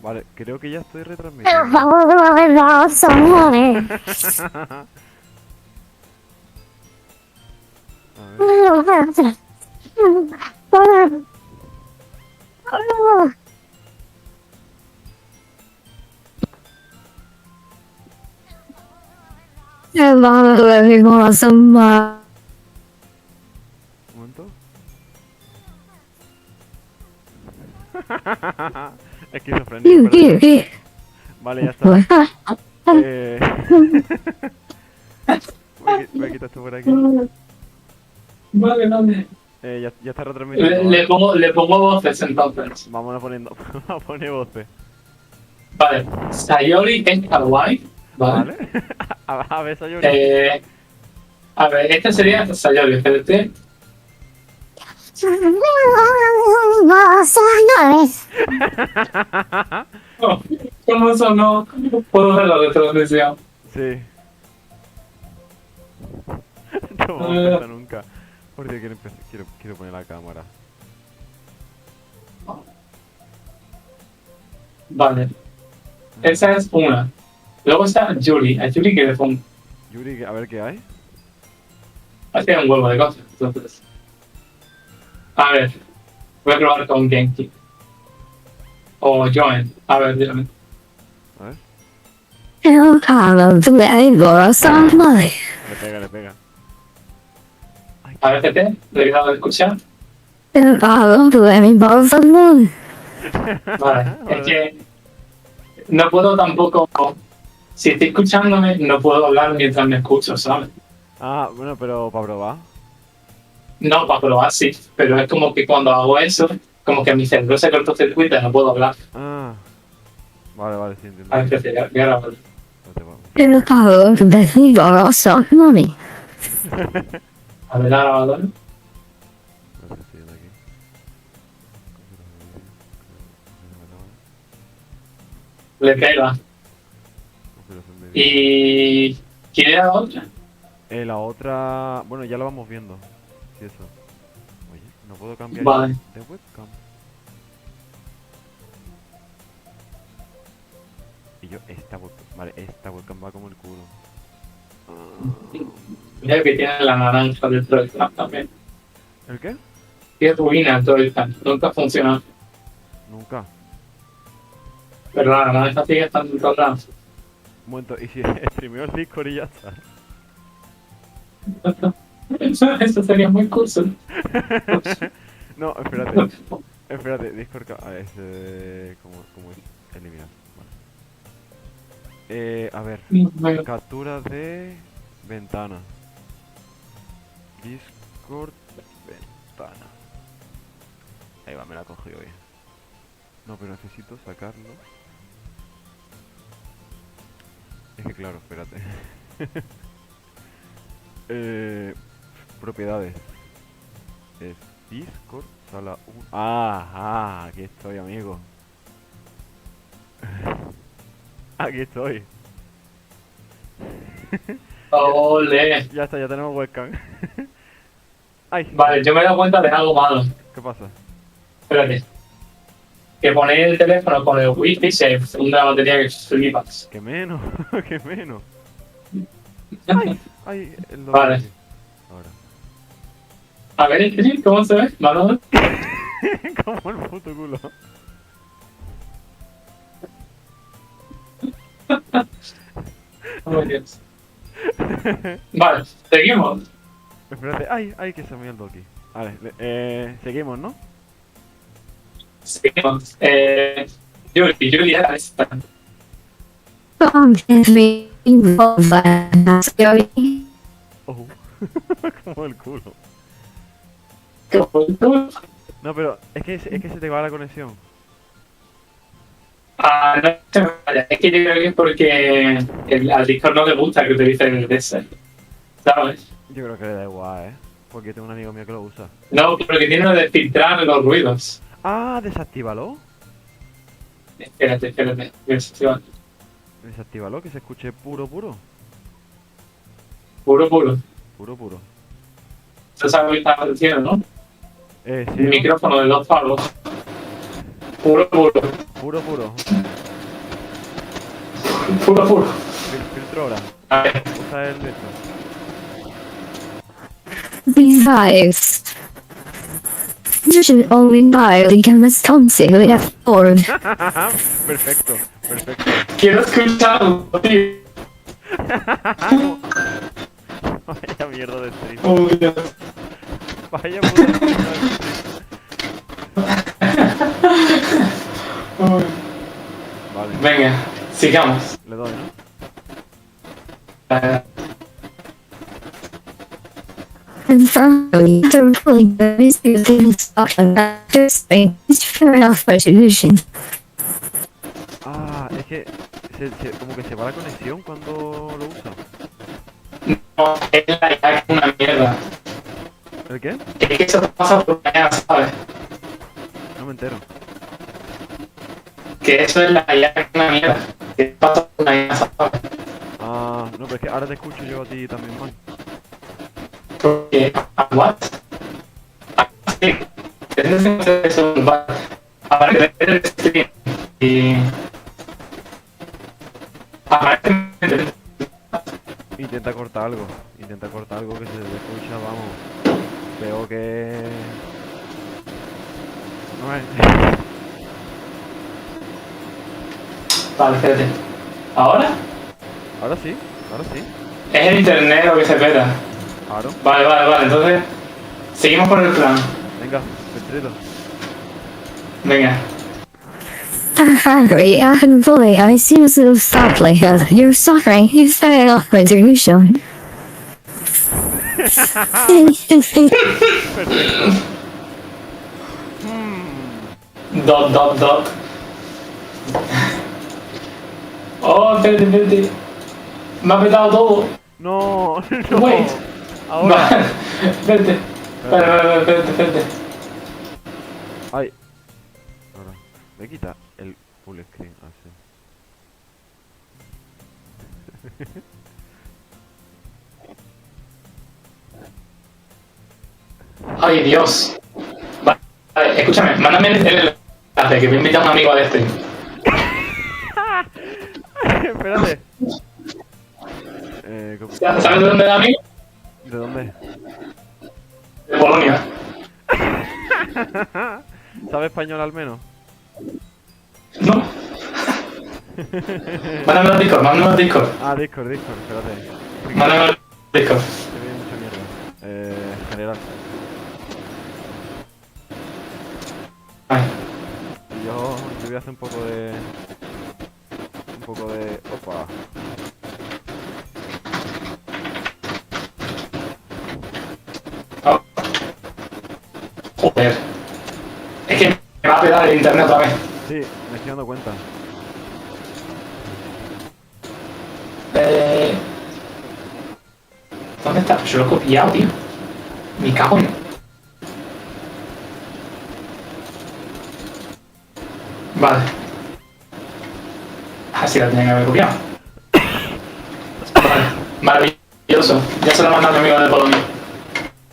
Vale, creo que ya estoy Por retransmitiendo. favor, no, someone. A ver. Un momento. Esquizofrénico, espérate. Vale, ya está. Eh... voy a quitar esto por aquí. Vale, vale. Ya está retransmitiendo, ¿vale? Le pongo voces entonces. Vamos a poniendo. A poner voces. Vale. Sayori en kawaii. Vale. ¿Vale? A ver, Sayori. A ver, este sería Sayori, espérate. Oh, ¿cómo sonó? Puedo ver la retransmisión. Sí. No vamos a empezar nunca. Porque quiero poner la cámara. Vale. Esa es una. Luego está Yuri. A Yuri que le pongo. Yuri, a ver qué hay. Hace un huevo de cosas. Entonces. A ver. Voy a probar con Genki. O Joen. A ver, dígame. A ver. Le pega. Ay, A ver, CT. ¿Le he dado de escuchar? Vale. Es que no puedo tampoco. Si estoy escuchándome, no puedo hablar mientras me escucho, ¿sabes? Ah, bueno, pero para probar. No, para probar sí. Pero es como que cuando hago eso, como que mi cerebro se cortocircuita y no puedo hablar. Ah. Vale, sí, entiendo. A ver, CT, voy a grabar. A ver la grabadora. No sé si es de aquí. Le pega. Configuración de vídeo. Y. ¿Quién era la otra? La otra... Bueno, ya lo vamos viendo. Sí, eso. Oye, no puedo cambiar Vale. de webcam. Y yo, esta webcam... Vale, esta webcam va como el culo. Mira que tiene la naranja del Trollcam también. ¿El qué? Qué ruina el Trollcam. Nunca funciona. Nunca. Pero la naranja sigue estando en todos lados. Un momento, ¿y si streameo el Discord y ya está? Eso sería muy curso. No, espérate, Discord... ¿Cómo es? Eliminar. Vale. A ver. Captura de... Ventana. Discord... Ventana. Ahí va, me la he cogido bien. No, pero necesito sacarlo. Es que claro, espérate. Propiedades. Es Discord, sala 1. Aquí estoy, amigo. Aquí estoy. Ole. Ya está, ya tenemos webcam. Ay, Vale, yo me he dado cuenta de algo malo. ¿qué pasa? Espérate. Que poner el teléfono con el wifi se hunde la batería que flipas. Que menos, que menos. Ay, el Vale. Ahora. A ver, ¿sí? ¿Cómo se ve? ¿Vale? Como el puto culo. Oh, Dios. Vale, seguimos. Espérate, ay, que se me el doki. Vale, seguimos, ¿no? Seguimos. Yuri era esta. Oh, como el culo. ¿Qué punto? No, pero es que se te va la conexión. Ah, no se me vaya. Es que yo creo que es porque al Discord no le gusta que utilice el DS. ¿Sabes? Yo creo que le da igual, porque tengo un amigo mío que lo usa. No, porque tiene de filtrar los ruidos. Ah, desactívalo. Espérate. Desactívalo, que se escuche puro. Puro. Puro. Tú sabes lo que estaba diciendo, ¿no? Sí, El ¿no? micrófono de 2 palos. Puro. Puro. Puro. Filtro ahora. A ver. Usa el de esto. Besides, you should only buy the responsibly afford. Perfecto. Quiero escucharlo, tío. Vaya mierda de stream. Oh, Dios. Vaya puta mierda de stream. Oh. Vale, Venga, sigamos. le doy, ¿no? And finally, the ruling is in Scotland after Spain is fair enough resolution. Ah, es que como que se va la conexión cuando lo usa. No, es la IA que es una mierda. ¿El qué? Es que eso pasa por la IA, ¿sabes? No me entero. Que eso es la IA que es una mierda. Que pasa por la IA, ¿sabes? Ah, no, pero es que ahora te escucho yo a ti también mal. Porque, ¿what? Sí, es eso, va. Aparece el stream y... Aparece... Intenta cortar algo que se te escucha, vamos. Veo que... No es... Vale, espérate. ¿Ahora? Ahora sí. Es el internet lo que se peta. Claro. Vale, entonces... Seguimos con el plan. Venga, filtrito. Venga. I'm hungry and fully I seem so sadly that you're suffering is fair enough resolution. Dot. Oh, espérate. Me ha petado todo. No. Wait. Ahora. Vale, espérate. Espérate. Ay. Ahora. Me quita el full screen así. Ay, Dios. Vale, escúchame, mándame el enlace que me invita un amigo a este. Espérate. ¿Sabes de dónde es amigo? ¿De dónde? De Polonia. ¿Sabe español al menos? No. Mándame al Discord. Ah, Discord, espérate. Mándame al Discord. Se ve mucha mierda. General. Ay. Yo voy a hacer un poco de... Opa. Oh. Joder. Es que me va a pegar el internet otra vez. Sí, me estoy dando cuenta. ¿Dónde está? Yo lo he copiado, tío. Me cago en... Vale. Así la tenía que haber copiado. Vale. Maravilloso. Ya se lo he mandado a mi amigo de Polonia.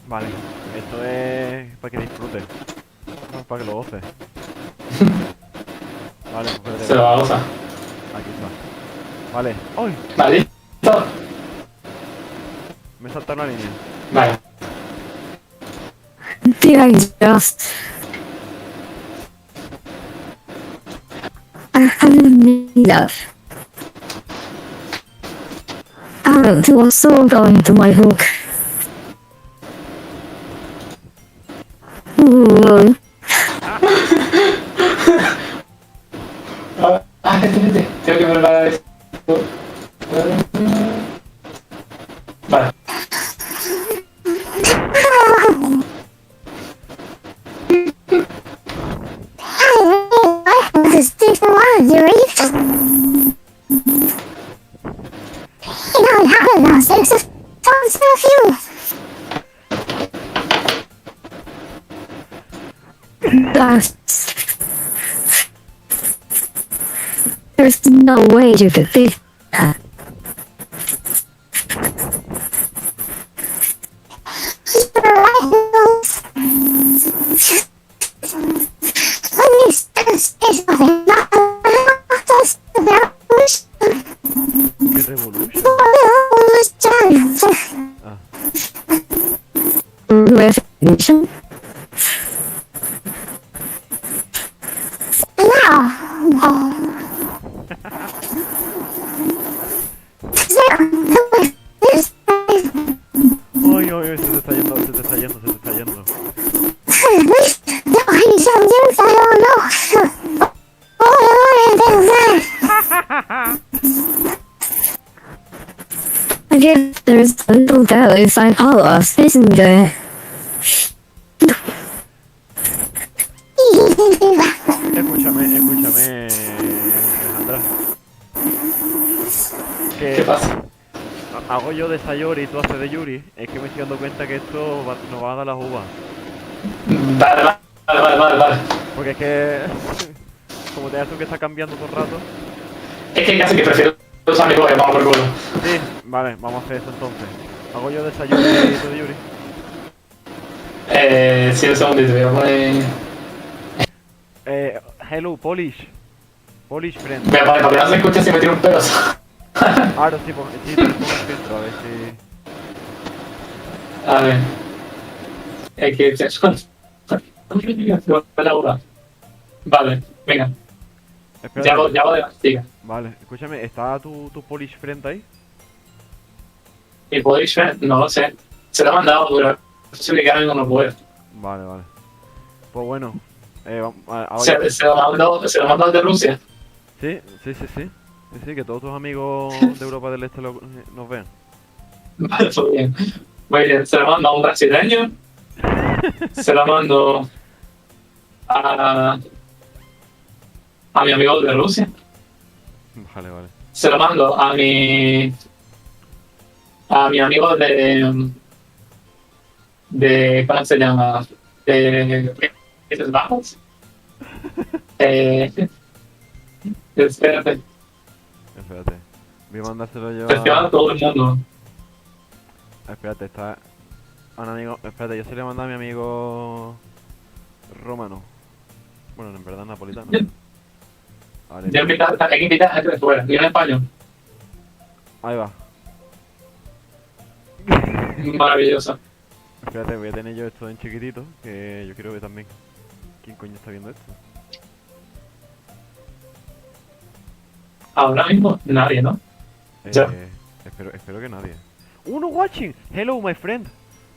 Vale, esto es para que disfrute. No, para que lo goce. Vale, pues espérate. Se lo va a gozar. Aquí está. Vale. ¡Ay! Vale, listo. Me he saltado una línea. Vale. There is just. I haven't made up. I was so going to my hook. Ooh. Vete. Tengo que preparar esto. Vale. There's no way you could beat that. Uy, uy, uy, se te está yendo, se te está yendo, se te está yendo. I guess there's a little girl inside all of us, isn't there? Escúchame, escúchame, Alejandra. ¿Qué Que pasa? hago yo de Sayori y tú haces de Yuri. Es que me estoy dando cuenta que esto nos va a dar las uvas. Vale. Porque es que, como te tú que está cambiando todo el rato. Es que casi que prefiero los amigos que vamos por culo. Sí, vale, vamos a hacer eso entonces. Hago yo de Sayori y tú de Yuri. Sí, un segundito, voy a poner... Hello, Polish. Polish friend. Voy a poner, para que no se escuche si me tiro un pedo. Ahora sí, sí, te pongo el filtro, a ver si... A ver. Es que... la uva. Vale, venga. Espera, Ya voy de la chica. vale, escúchame, ¿está tu Polish friend ahí? ¿Y podéis ver? No lo sé. Se lo he mandado, pero es posible que ahora mismo no puede. Vale, vale. Pues bueno, ahora Se lo mando al de Rusia. Sí, sí, sí, sí. Sí, sí, que todos tus amigos de Europa del Este nos vean. Vale, pues bien. Muy bien, se lo mando a un brasileño. Se lo mando a mi amigo de Rusia. Vale, vale. Se lo mando a mi amigo de ¿cómo se llama? De Países Bajos. Espérate, Espérate. Voy a mandárselo yo te estoy mandando a todo el mundo. Espérate, está... A un amigo... Espérate, yo se le mando a mi amigo... Romano. Bueno, en verdad napolitano. Vale. Hay que invitar a gente de fuera, y en español. Ahí va. Maravilloso. Espérate, voy a tener yo esto en chiquitito, que yo quiero ver también. ¿Quién coño está viendo esto? Ahora mismo nadie, ¿no? Ya. Espero que nadie. Uno watching! Hello, my friend!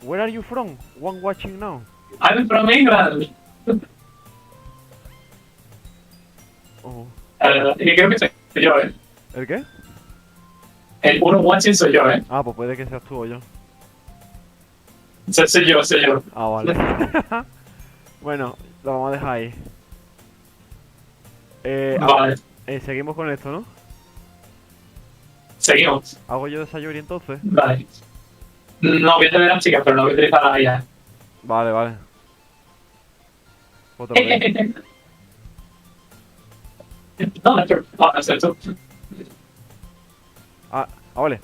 Where are you from? One watching now. I'm from England. Oh. Y creo que soy yo, ¿eh? ¿El qué? El uno watching soy yo, ¿eh? Ah, pues puede que seas tú o yo. Soy yo. Ah, vale. Bueno, lo vamos a dejar ahí. Vale, Seguimos con esto, ¿no? seguimos. ¿Hago yo de Sayori entonces? Vale. No voy a tener a las chicas, pero no voy a utilizar a la IA. Vale, vale. Otra vez. No, no sé tú. Vale.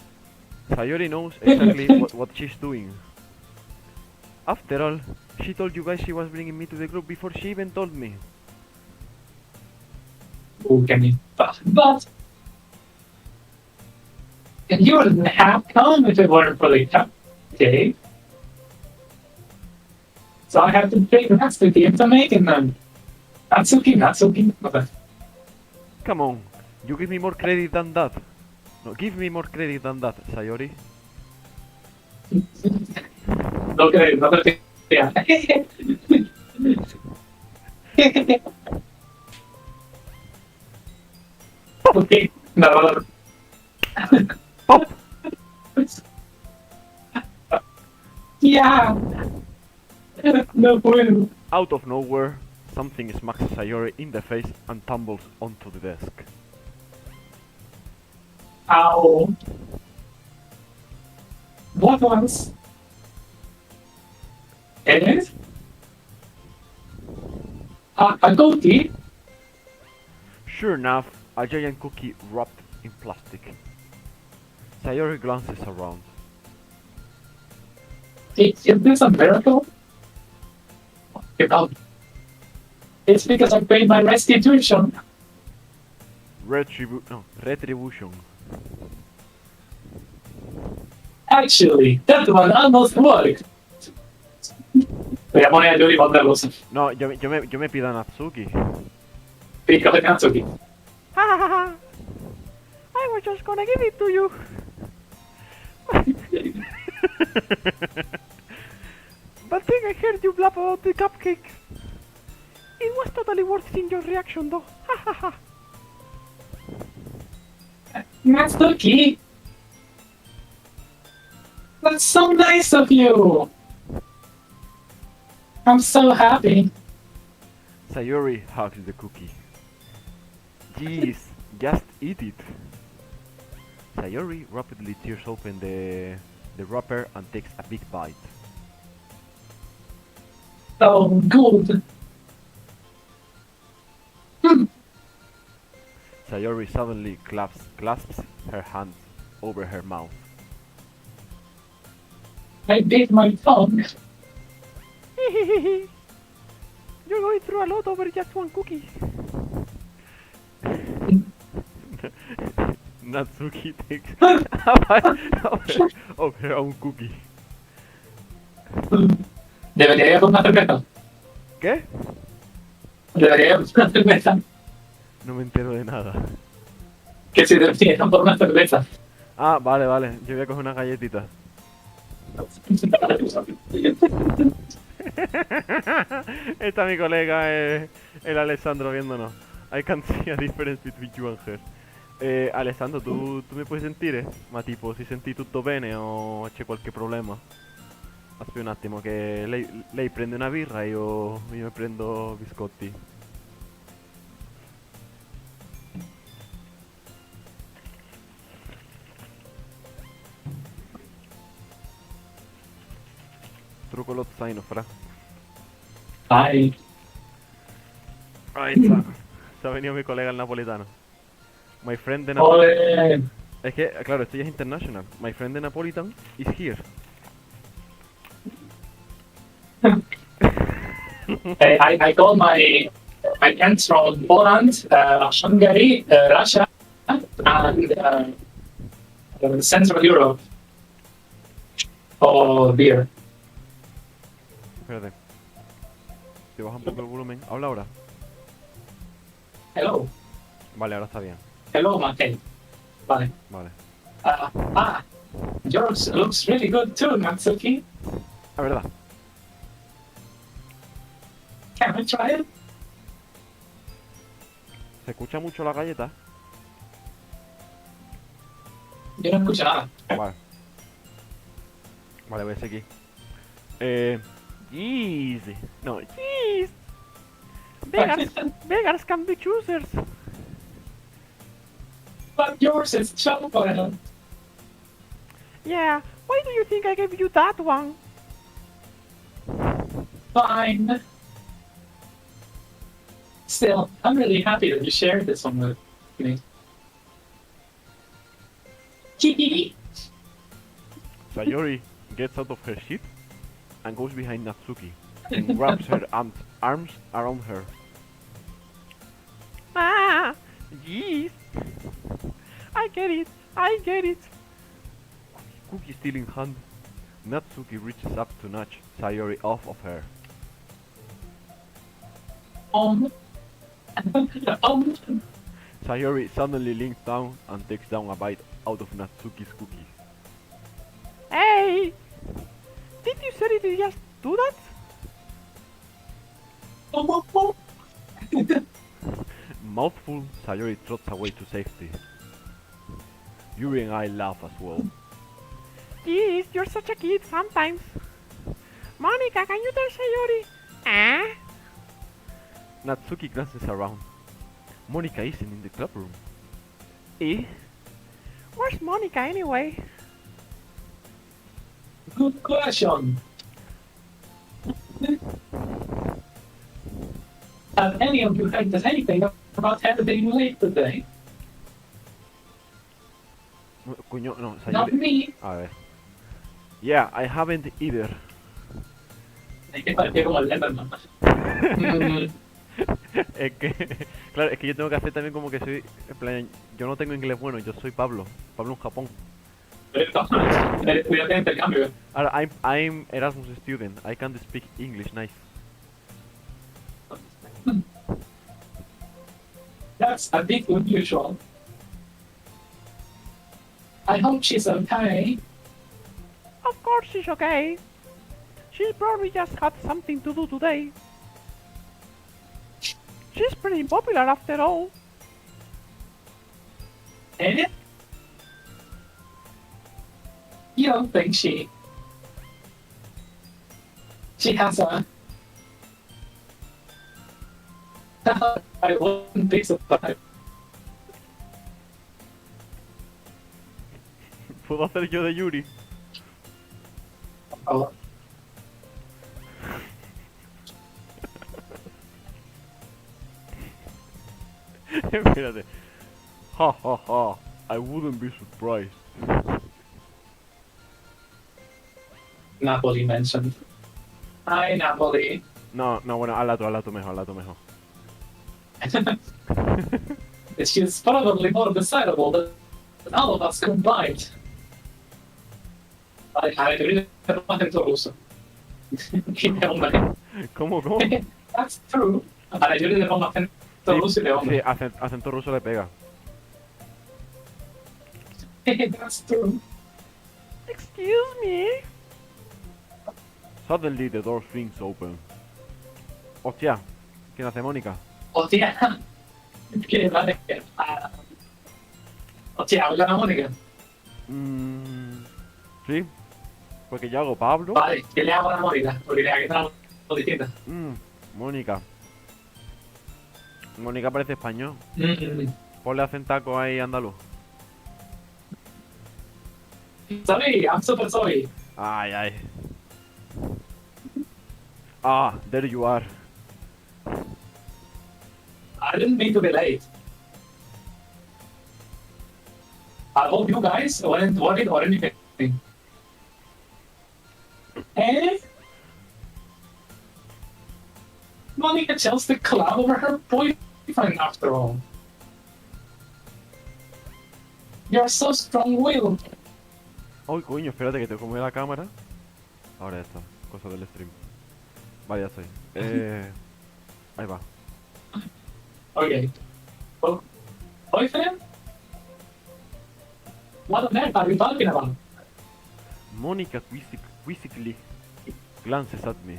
Sayori knows exactly what she's doing. After all, she told you guys she was bringing me to the group before she even told me. Que me pasa. But you wouldn't have come if it weren't for the cupcake. So I have to pay the rest of the into making them. That's okay. Okay. Come on, you give me more credit than that. No, give me more credit than that, Sayori. No creo, no creo que sea. Ok, narrador. Pop! Ya. No puedo. Out of nowhere, something smacks Sayori in the face and tumbles onto the desk. Ow. What was? ¿Eres? A goatee? Sure enough, a giant cookie wrapped in plastic. Sayori glances around. Is this a miracle? It's because I paid my restitution. Retribution. Actually, that one almost worked. Voy a poner a Yuri otra cosa. No, yo me pido a Natsuki. Piccolo Natsuki. Ha ha ha ha! I was just gonna give it to you! But then I heard you blab about the cupcake. It was totally worth seeing your reaction though. Ha ha ha! Natsuki! That's so nice of you! I'm so happy. Sayori hugs the cookie. Jeez, just eat it. Sayori rapidly tears open the wrapper and takes a big bite. So good. Sayori suddenly clasps her hands over her mouth. I bit my tongue. You're going through a lot over just one cookie. Natsuki takes a bite of her own cookie. Debería ir por una cerveza. ¿Qué? Debería ir por una cerveza. No me entero de nada. Que si debería ir por una cerveza. Ah, vale, vale. Yo voy a coger una galletita. Está mi colega, el Alessandro, viéndonos. I can see a difference between you and her. Alessandro, tu mi puoi sentire? Ma tipo, si senti tutto bene o c'è qualche problema? Aspetta un attimo che lei prende una birra e io mi prendo biscotti. Truco lo zaino, fra. Ay. Ahí está. Se ha venido mi colega el napolitano. My friend de Napolitan. Ole. Es que, claro, esto ya es international. My friend de Napolitan is here. I call my friends from Poland, Hungary, Russia, and Central Europe for beer. Espérate. Te baja un poco el volumen. Habla ahora. Hello. Vale, ahora está bien. Hello, Matei. Vale. Vale. Yours looks really good too, Natsuki. La verdad. Can I try it? ¿Se escucha mucho la galleta? Yo no escucho nada. Vale. Vale, voy a seguir. Jeez. No, jeez. Beggars can be choosers. But yours is chocolate. Yeah, why do you think I gave you that one? Fine. Still, I'm really happy that you shared this one with me. Sayori gets out of her seat and goes behind Natsuki and wraps her arms around her. Ah, jeez. I get it. Cookie still in hand, Natsuki reaches up to nudge Sayori off of her. Sayori suddenly leans down and takes down a bite out of Natsuki's cookies. Hey! Did you seriously just do that? Mouthful, Sayori trots away to safety. Yuri and I laugh as well. Jeez, you're such a kid sometimes. Monica, can you tell Sayori? Ah? Natsuki glances around. Monica isn't in the club room. Eh? Where's Monica anyway? Good question. Have any of you heard anything about her being late today? Coño, no, Not Sayori. me. A ver. Yeah, I haven't either. Es que parecía como el Letterman. Es que, claro, es que yo tengo que hacer también como que soy, en plan, yo no tengo inglés bueno, yo soy Pablo en Japón. Cuídate de intercambio. Ahora, I'm Erasmus student, I can't speak English nice. That's a bit unusual. I hope she's okay. Of course she's okay. She's probably just had something to do today. She's pretty popular after all. Eh? You don't think she has a... I wouldn't be surprised. Puedo hacer yo de Yuri. Oh, Espérate. Ha ha ha. I wouldn't be surprised. Napoli mentioned. Hi, Napoli. No, bueno, hazla tú mejor. She's probably more desirable than all of us combined. I really don't want him to ruso. ¿Cómo? That's true. Ahora yo le pongo acento ruso y de Sí, hombre. acento ruso le pega. That's true. Excuse me. Suddenly the door swings open. Hostia, ¿quién hace Mónica? Hostia. ¿Qué vale? Hostia, habla la Mónica. Sí. Porque yo hago Pablo. Vale, ¿qué le hago a la Mónica? Porque le hago que distinta. Mónica. Mónica parece español. Mm. Ponle acentaco ahí andaluz. Sorry, I'm super sorry. Ay. Ah, there you are. I didn't mean to be late. I hope you guys weren't worried or anything. Eh? Monica chose the club over her boyfriend after all. You're so strong-willed. Ay, coño, espérate que te come la cámara. Ahora ya está, cosa del stream. Vale, ya estoy. Ahí va. Okay. Well, boyfriend? What on earth are you talking about? Monica quizzically glances at me.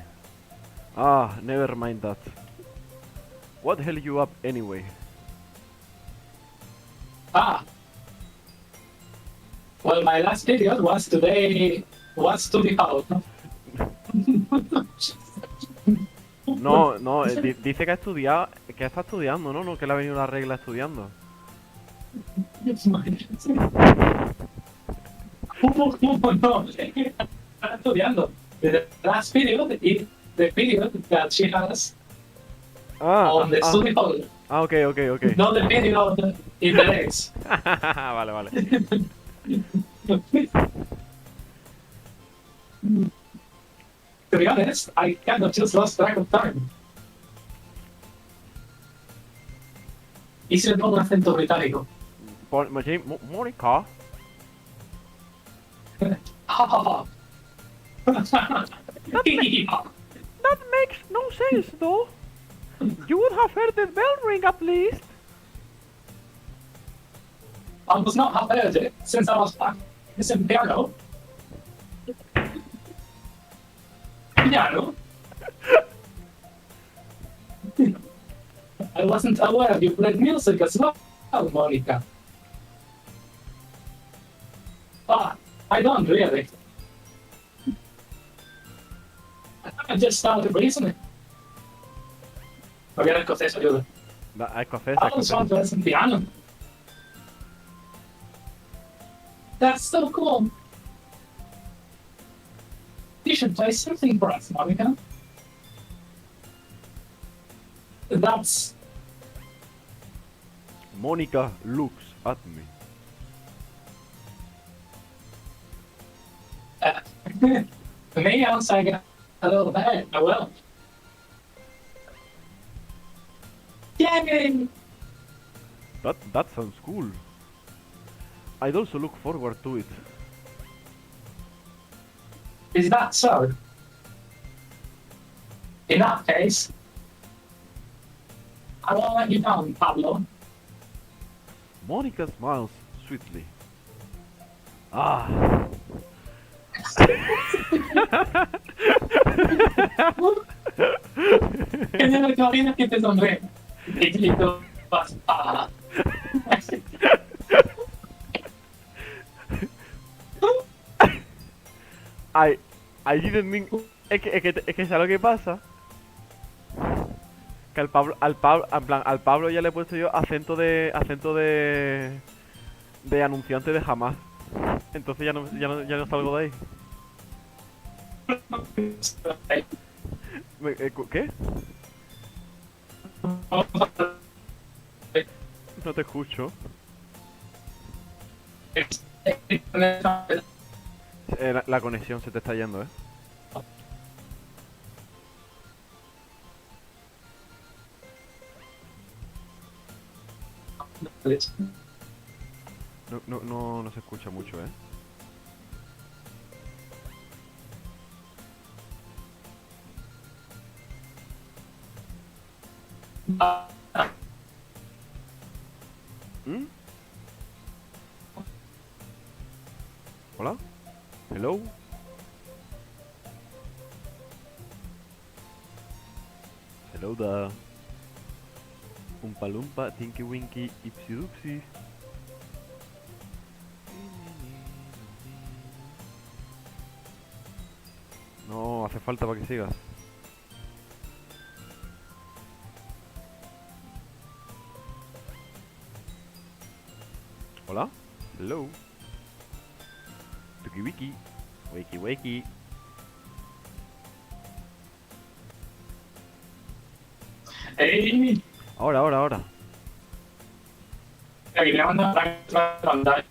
Ah, never mind that. What held you up anyway? Ah. Well, my last video was to the house. No, dice que ha estudiado, que está estudiando, ¿no? No, que le ha venido la regla estudiando. No, está estudiando. The last video, the video that she has on the study hall. Ah, ok. Not the video in the legs. Vale. To be honest, I kind of just lost track of time. Y se le pongo un acento británico. Mónica. That makes no sense, though. You would have heard the bell ring at least. I was not have heard it since I was practicing piano. Piano? I wasn't aware you played music as well, Monica. But I don't really. I just started reasoning. Magari il escocese aiuta. Escocese. I was want to listen piano. That's so cool. You should play something for us, Monica. That's... Monica looks at me. Me outside got a little bad. I will. Yay! That sounds cool. I'd also look forward to it. Is that so? In that case, I won't let you down, Pablo. Monica smiles sweetly. Ah. Que es lo que orina que te sonríe. Y grito, vas a... I didn't mean... Es que ¿sabes lo que pasa? Que en plan, al Pablo ya le he puesto yo acento de anunciante de jamás. Entonces ya no salgo de ahí. ¿Qué? No te escucho. La conexión se te está yendo, No se escucha mucho, ¿Mm? ¿Hola? ¿Hello? Hello da. Umpa lumpa, tinky winky, ipsy dupsy. No, hace falta para que sigas. Hola? Hello? Tuki wiki. Wakey wakey. ¡Ey! Ahora. Aquí le mando la pantalla.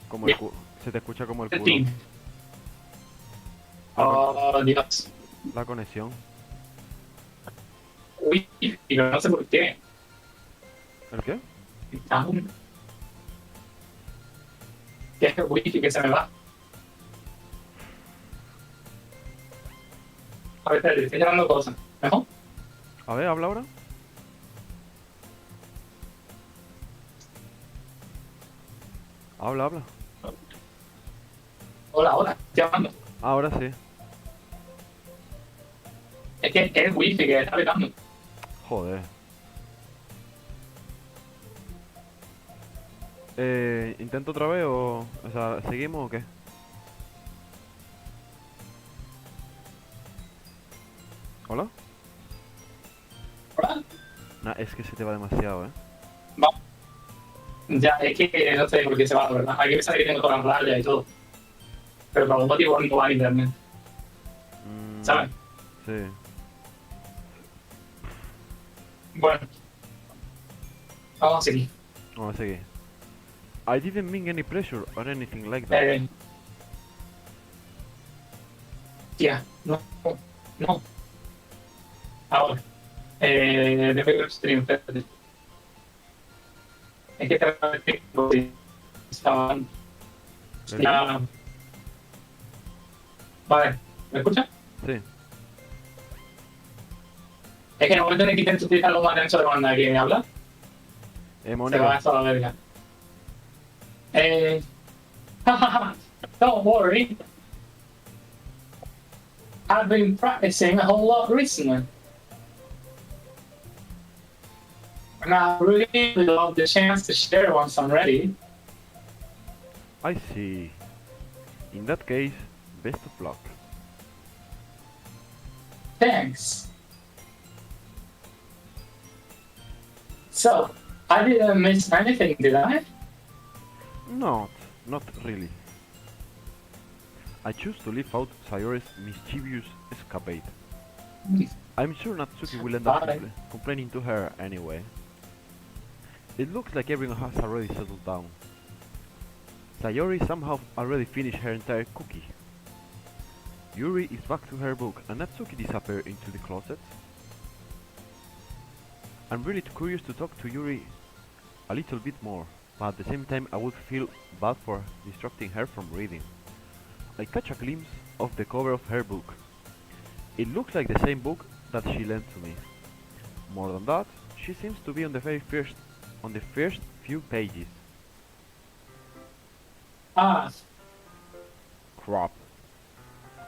Como el culo. Se te escucha como el culo. Setting. Oh, Dios. La conexión. Uy, y no sé por qué. ¿El qué? Que es el wifi que se me va. A ver, te estoy llamando cosas. ¿Mejor? A ver, habla ahora. Habla. Hola, estoy llamando. Ahora sí. Es que es el wifi que está pegando. Joder. ¿Intento otra vez o sea, seguimos o qué? ¿Hola? ¿Hola? Nah, es que se te va demasiado, Va. Ya, es que no sé por qué se va, ¿verdad? Hay que pensar que tengo todas las rayas y todo. Pero por algún motivo no va a internet. ¿Sabes? Sí. Bueno. Vamos a seguir. Vamos a seguir. I didn't mean any pressure or anything like that. Tía, no. Ahora. De ver stream, espérate. Es que te estaban. Ya. Vale, ¿me escuchas? Sí. Es que en el momento en el que intento utilizar los más ancho de banda que me habla, se va Mónica. a la verga. Don't worry. I've been practicing a whole lot recently. And I really love the chance to share once I'm ready. I see. In that case, best of luck. Thanks. So, I didn't miss anything, did I? Not really. I choose to leave out Sayori's mischievous escapade. I'm sure Natsuki will end up complaining to her anyway. It looks like everyone has already settled down. Sayori somehow already finished her entire cookie. Yuri is back to her book and Natsuki disappeared into the closet. I'm really curious to talk to Yuri a little bit more, but at the same time I would feel bad for distracting her from reading. I catch a glimpse of the cover of her book. It looks like the same book that she lent to me. More than that, she seems to be on the first few pages. Ah, Crap.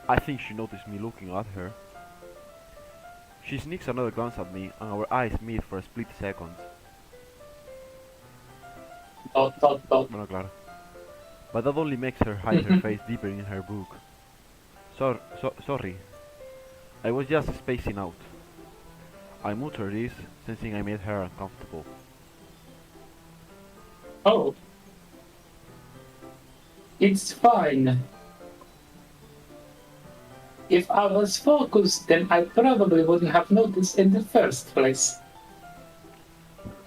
I think she noticed me looking at her. She sneaks another glance at me and our eyes meet for a split second. dot. Bueno, claro. But that only makes her hide her face deeper in her book. Sorry. I was just spacing out. I muttered this, sensing I made her uncomfortable. Oh. It's fine. If I was focused, then I probably wouldn't have noticed in the first place.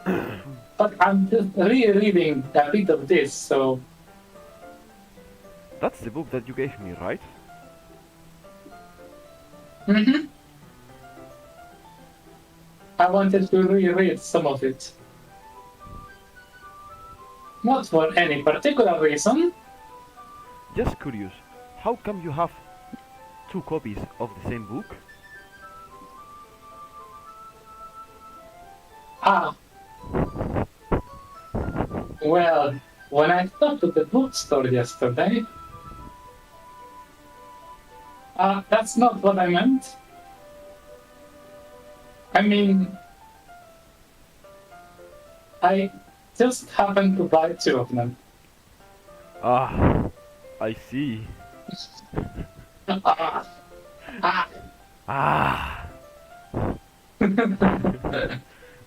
But I'm just rereading a bit of this, so... That's the book that you gave me, right? Mm-hmm. I wanted to reread some of it. Not for any particular reason. Just curious, how come you have 2 copies of the same book? Ah. Well, when I stopped at the bookstore yesterday... that's not what I meant. I mean... I just happened to buy 2 of them. Ah, I see. Ah. Ah. Ah.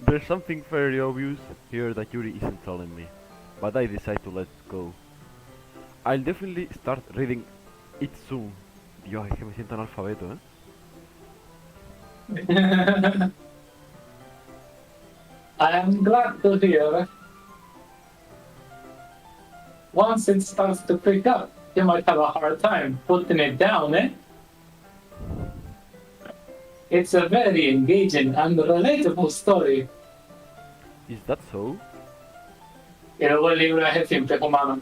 There's something very obvious here that Yuri isn't telling me, but I decide to let it go. I'll definitely start reading it soon. Dios, es que me siento analfabeto, ¿eh? I am glad to hear. Once it starts to pick up, you might have a hard time putting it down, eh? It's a very engaging and relatable story. Is that so? Era buen libro es siempre humano.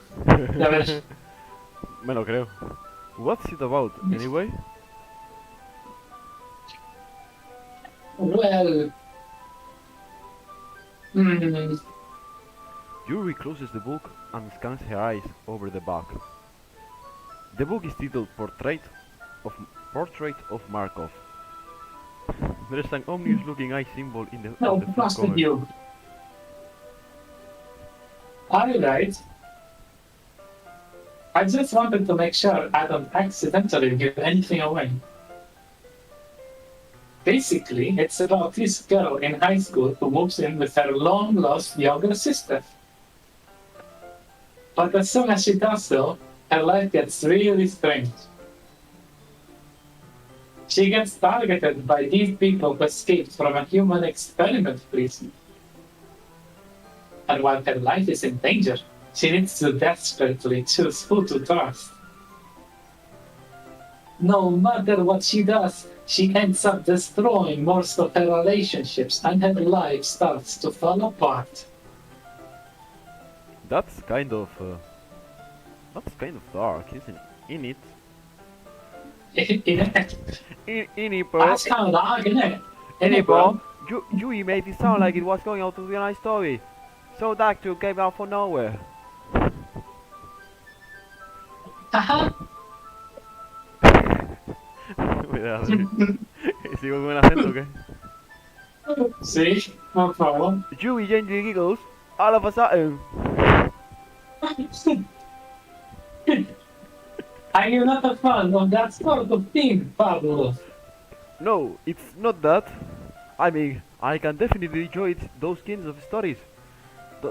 Ya ves. Me lo creo. What's it about, anyway? Well... Yuri closes the book and scans her eyes over the back. The book is titled Portrait of Markov. There's an ominous-looking eye symbol in the No, on the front trust cover. you. Are you right? I just wanted to make sure I don't accidentally give anything away. Basically, it's about this girl in high school who moves in with her long-lost younger sister. But as soon as she does so, her life gets really strange. She gets targeted by these people who escaped from a human experiment prison. And while her life is in danger, she needs to desperately choose who to trust. No matter what she does, she ends up destroying most of her relationships and her life starts to fall apart. That's kind of dark, isn't it? In it, bro. That's kind of dark, isn't it? In it, bro. You made it sound like it was going out to be a nice story. So dark you came out for nowhere. Haha. Cuidado. ¿Sigo con el acento o qué? Sí, por favor. Yui gently giggles all of a sudden. Are you not a fan of that sort of thing, Pablo? No, it's not that. I mean, I can definitely enjoy those kinds of stories.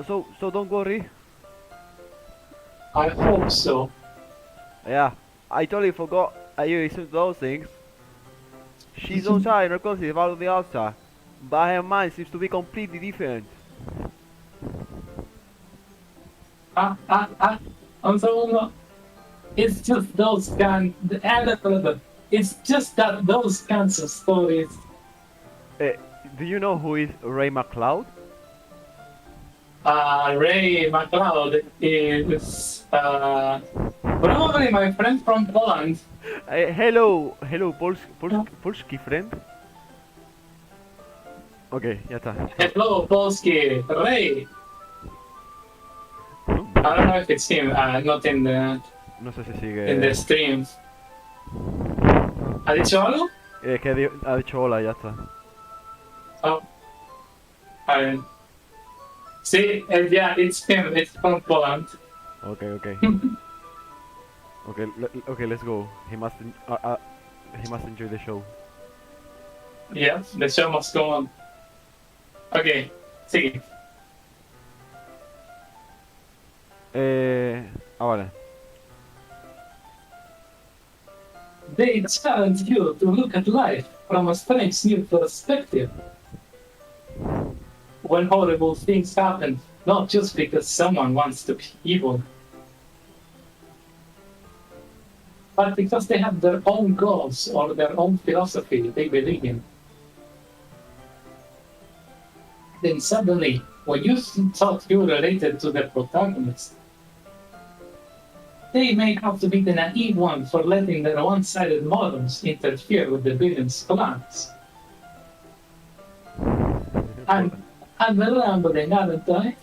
So don't worry. I hope so. Yeah, I totally forgot I used those things. She's so shy and repulsive out of the outside, but her mind seems to be completely different. Un segundo. It's just those kind. It's just that those kinds of stories. Do you know who is Ray McLeod? Ray McLeod is probably my friend from Poland. Hello, Polski friend. Okay, ya está. Hello, Polski. Ray. ¿No? I don't know if it's him. Not in the No sé si in the sigue. stream. ¿Ha dicho algo? Que ha dicho hola, ya está. Oh. A ver. Sí, yeah, it's him. It's from Poland. Okay, okay. Okay, okay, let's go. He must enjoy the show. Yeah, the show must go on. Okay, sigue. Vale. They challenge you to look at life from a strange new perspective. When horrible things happen, not just because someone wants to be evil, but because they have their own goals or their own philosophy they believe in. Then suddenly, when you thought you related to the protagonist, they may have to be the naive one for letting their one-sided morals interfere with the villain's plans. I'm rambling, aren't I?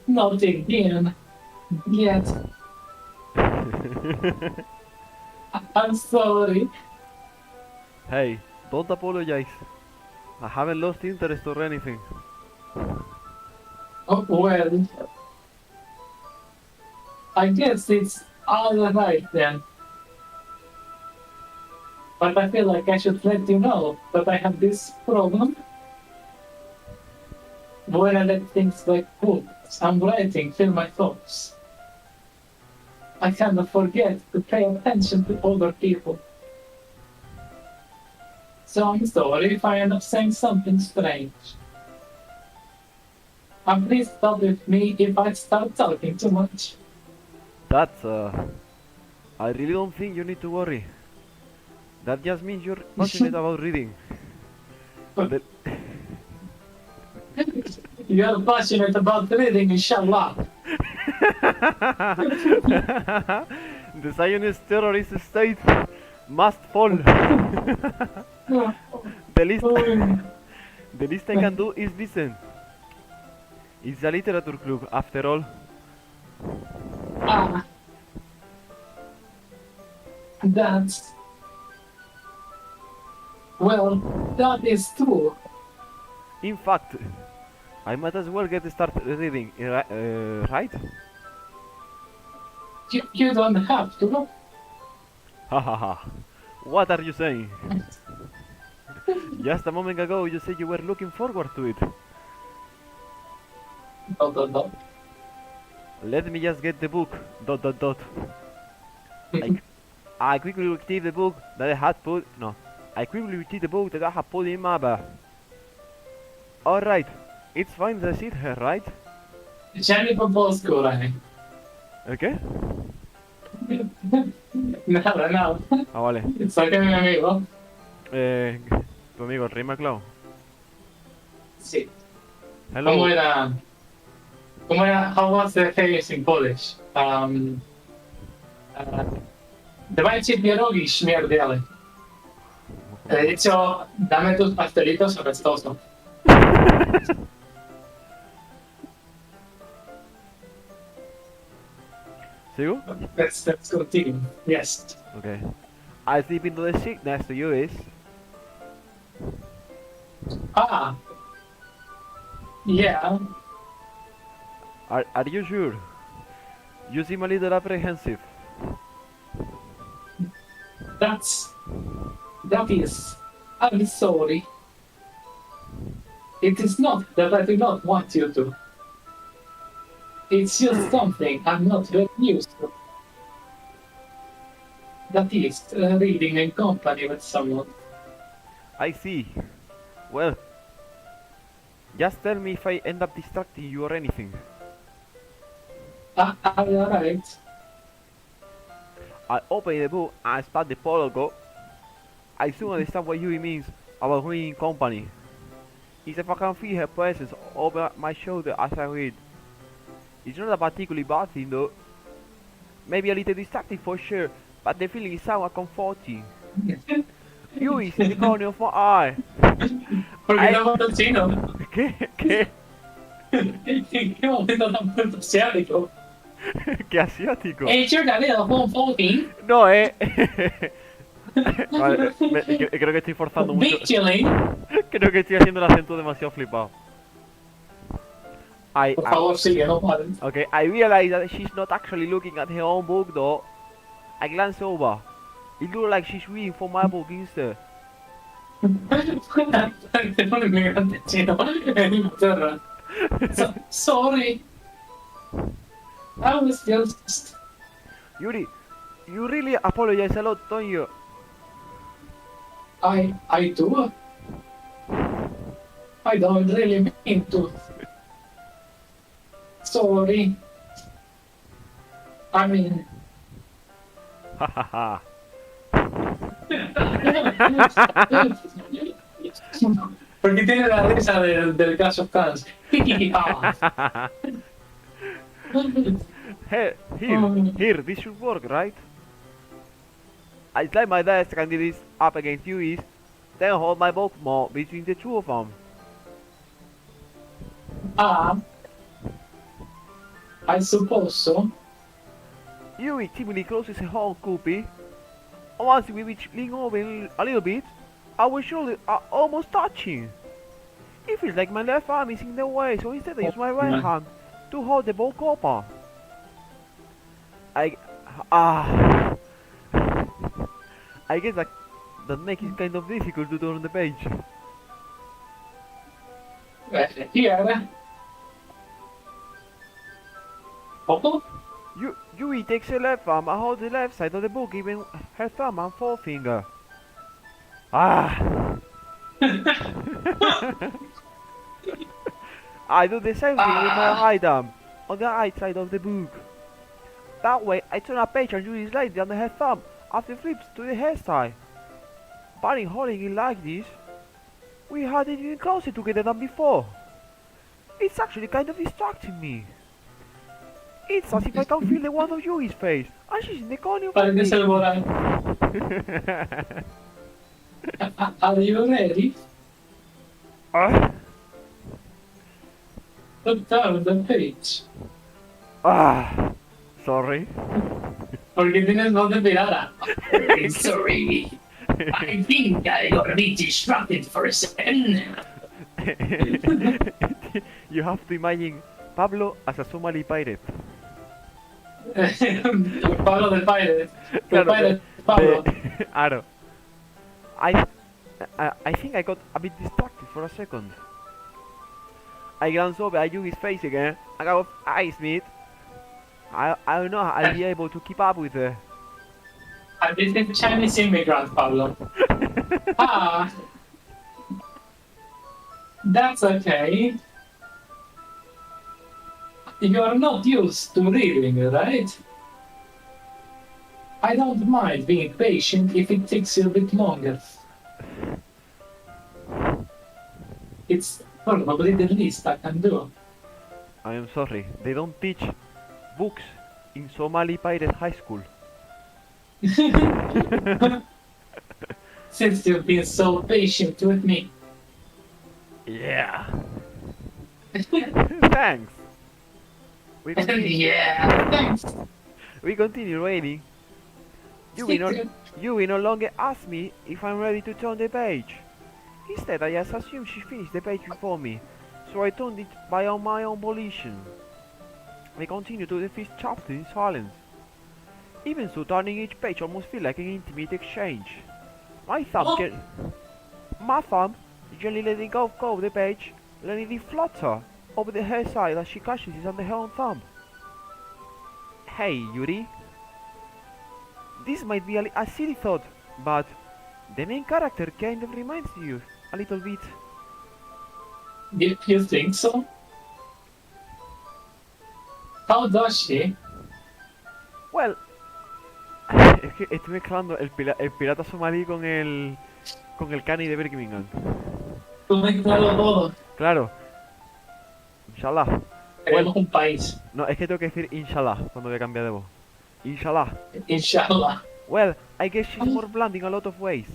Not again. Yet. I'm sorry. Hey, don't apologize. I haven't lost interest or anything. Oh, well, I guess it's all right then. But I feel like I should let you know that I have this problem. When I let things like books and writing fill my thoughts, I kind of forget to pay attention to other people. So I'm sorry if I end up saying something strange. And please stop with me if I start talking too much. That's I really don't think you need to worry. That just means you're passionate about reading. The- You're passionate about reading, inshallah. The Zionist terrorist state must fall. The least I can do is listen. It's a literature club, after all. Ah. That's... Well, that is true. In fact, I might as well get started reading, right? You don't have to. Ha ha ha. What are you saying? Just a moment ago you said you were looking forward to it. No. Let me just get the book. ... I quickly retrieved the book that I had put... No. I quickly retrieved the book that I had put in my bag. Alright. It's fine as I sit here, right? C'è po' bosco, right? Okay? Nada, no. Ah, vale. Saca mi amigo. Tu amigo, el Rey MacLeod. Sí. Hello. ¿Cómo era? How was the face in Polish? Давайте pierogi śmierdziele. He dicho, dame tus pastelitos apestosos. ¿Sigo? Let's continue. Yes. Okay. I sleep into the seat next to you is... Ah. Yeah. Are you sure? You seem a little apprehensive. That is... I'm sorry. It is not that I do not want you to. It's just something I'm not very used to. That is, reading in company with someone. I see. Well, just tell me if I end up distracting you or anything. Alright. I open the book and start the prologue. I soon understand what Yui means about reading in company. It's if I can feel her presence over my shoulder as I read. It's not a particularly bad thing though. Maybe a little distracting for sure, but the feeling is somewhat comforting. Yui is in the corner of my eye. Porque no va chino. ¿Qué? ¿Qué? ¿En qué momento tan puerto asiático? ¡Qué asiático! Hey, you're the little home floating. No, Vale, creo que estoy forzando mucho. Big chilling. Creo que estoy haciendo el acento demasiado flipado. Por favor, sigue, no pares. Okay, I realize that she's not actually looking at her own book though. I glance over. It looks like she's reading from my book instead. Te pone inmigrante chino en Inglaterra. Sorry. I was just... Yuri, you really apologize a lot, don't you? I do. I don't really mean to. Sorry. I mean... Hahaha. Porque tiene la risa del Clash of Clans. Hey, here, this should work, right? I slide my desk and it is up against Yui's, then hold my book more between the two of them. I suppose so. Yui timidly closes her own copy. Once we reach lean over a little bit, our shoulders are almost touching. It feels like my left arm is in the way, so instead I use my right hand to hold the book open. I guess that makes it kind of difficult to turn the page. Here. Papa? Yui takes her left arm and holds the left side of the book, even her thumb and forefinger. I do the same thing with my right arm, on the right side of the book. That way, I turn a page and Yui slides down her thumb after flips to the hairstyle. But in holding it like this, we had it even closer together than before. It's actually kind of distracting me. It's as if I can feel the one of Yui's face, and she's in the corner of my Parece ser moral. Are you ready? Look down the page. Sorry. Porque tienes voz de pirata. Sorry. I think I got a bit distracted for a second. You have to imagine Pablo as a Somali pirate. Pablo del Pirate. Del Claro, Pirate Pablo. Claro. I think I got a bit distracted for a second. I glance over at Yugi's face again, and our eyes meet. I don't know I'll be able to keep up with her. This is Chinese immigrant, Pablo. That's okay. You are not used to reading, right? I don't mind being patient if it takes you a bit longer. It's probably the least I can do. I am sorry, they don't teach books in Somali Pirate High School. Since you've been so patient with me. Yeah. Thanks. Yeah, thanks. We continue reading. Yui no longer asks me if I'm ready to turn the page. Instead, I just assume she finished the page before me, so I turned it by my own volition. We continue to the fifth chapter in silence. Even so, turning each page almost feels like an intimate exchange. My thumb gently letting go of the page, letting it flutter over the hair side as she catches it under her own thumb. Hey, Yuri. This might be a silly thought, but the main character kind of reminds you a little bit. You think so? How does she? Well, es que estoy mezclando el pirata somalí con el cani de Birmingham. Tú mezclado todo. Claro. Inshallah. Queremos un país. No, es que tengo que decir inshallah cuando voy a cambiar de voz. Inshallah. Inshallah. Well, I guess she's more blunt in a lot of ways.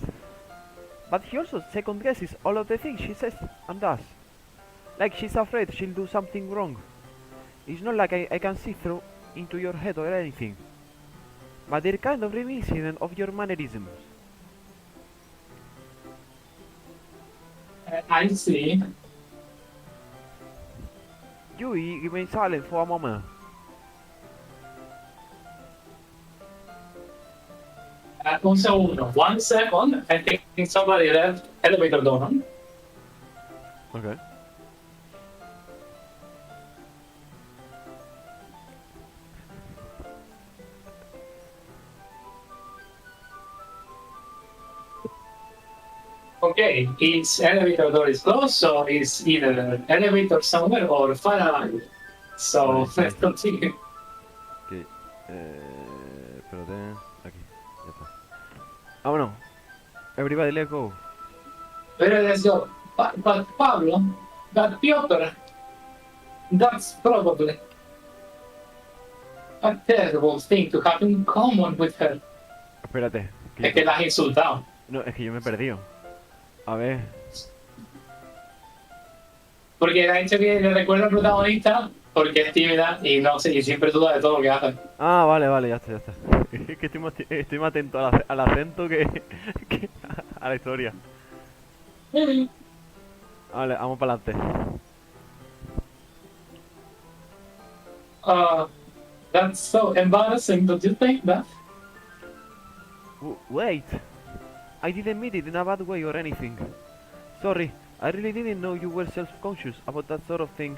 But he also second guesses all of the things she says and does. Like she's afraid she'll do something wrong. It's not like I can see through into your head or anything. But they're kind of reminiscent of your mannerisms. I see. Yui remained silent for a moment. Un segundo. 1 second. I think somebody left elevator door on. Okay. Okay, its elevator door is closed, so it's either an elevator somewhere or fire alarm. So Nice, let's nice. continue. Ok. Espérate. Aquí. Ya está. Vámonos. Everybody, let's go. Pero let's go. But Pablo, but Piotr, that's probably a terrible thing to have in common with her. Espérate. Es que la has insultado. No, es que yo me he perdido. A ver. Porque ha dicho que le recuerda al protagonista porque es tímida y no sé, y siempre duda de todo lo que hace. Ah, vale, vale, ya está, ya está. Es que estoy más atento al acento que a la historia. Vale, vamos para adelante. That's so embarrassing, don't you think that? Wait. I didn't mean it in a bad way or anything. Sorry, I really didn't know you were self-conscious about that sort of thing.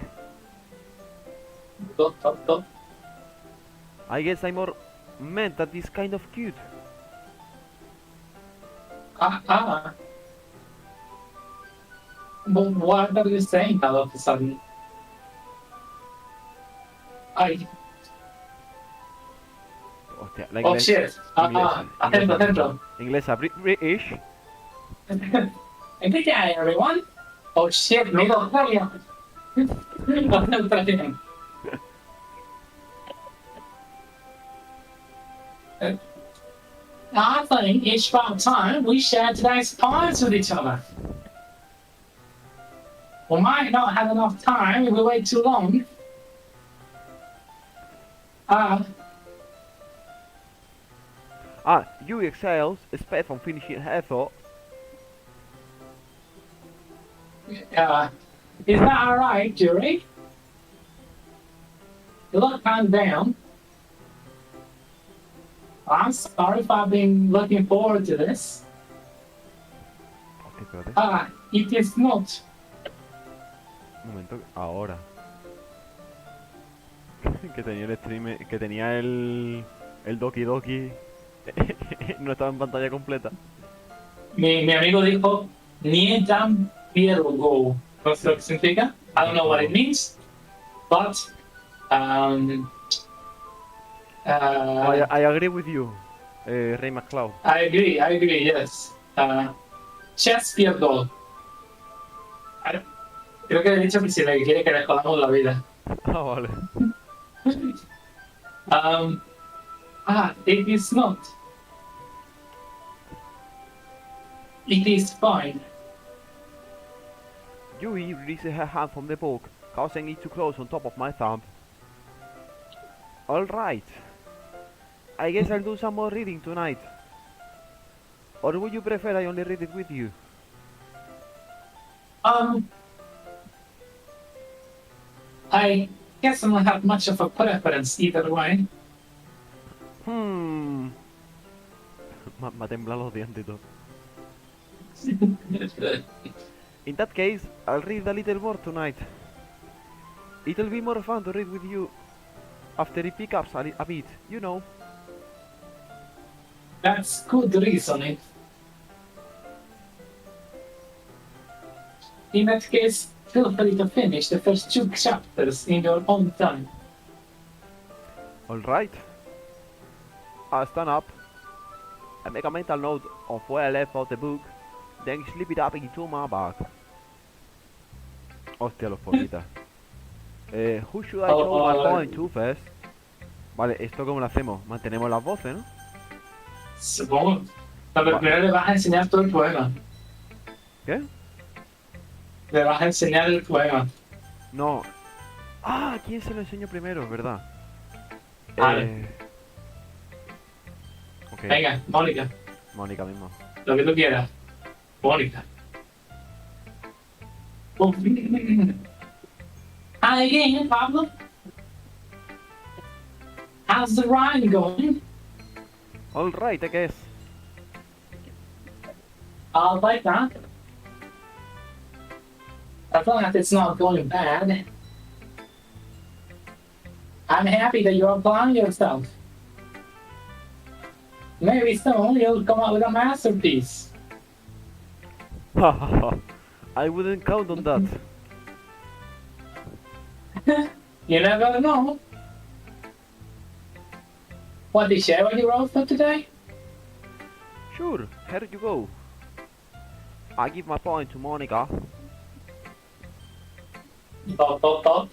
Don't. I guess I more meant that it's kind of cute. But what are you saying all of a sudden? Hostia, la Oh inglés. shit. Atento. Inglesa, British. Good day, everyone. Oh shit, mira Australia. Australia. I think it's about time we share today's pies with each other. We might not have enough time if we wait too long. You exhales, sped from finishing her thought. Is that alright, Jury? You look kind of down. I'm sorry if I've been looking forward to this. Hostia, espérate. It is not. Un momento, ahora. Que tenía el stream, que tenía el Doki Doki. No estaba en pantalla completa. Mi amigo dijo, ni tan go. No sé lo que significa. I don't know what it means. But, I agree with you, Ray McCloud. I agree, yes. Chess pierdo. Creo que he dicho que si le quiere que le jodamos la vida. Ah, vale. It is not. It is fine. Yui releases her hand from the book, causing it to close on top of my thumb. Alright. I guess I'll do some more reading tonight. Or would you prefer I only read it with you? I guess I don't have much of a preference either way. Me ha temblado los dientes y todo. In that case, I'll read a little more tonight. It'll be more fun to read with you after it picks up a bit, you know. That's good reasoning. In that case, feel free to finish the first 2 chapters in your own time. Alright. I stand up. I make a mental note of where I left out the book, then slip it up into my bag. Hostia, los porritas. Who should I show my point to first? Vale, ¿esto cómo lo hacemos? Mantenemos las voces, ¿no? Supongo. Pero primero le vas a enseñar todo el poema. ¿Qué? Le vas a enseñar el poema. No. Ah, ¿quién se lo enseñó primero, verdad? Vale. Ok, Venga, Mónica, Mónica mismo. lo que tú quieras. Mónica. Hi again, Pablo. How's the ride going? Alright, I guess. I'll like that. As long as it's not going bad. I'm happy that you're applying yourself. Maybe soon you'll come out with a masterpiece. Hahaha. I wouldn't count on that. You never know. Want to share what you wrote for today? Sure, here you go. I give my point to Monica. Top.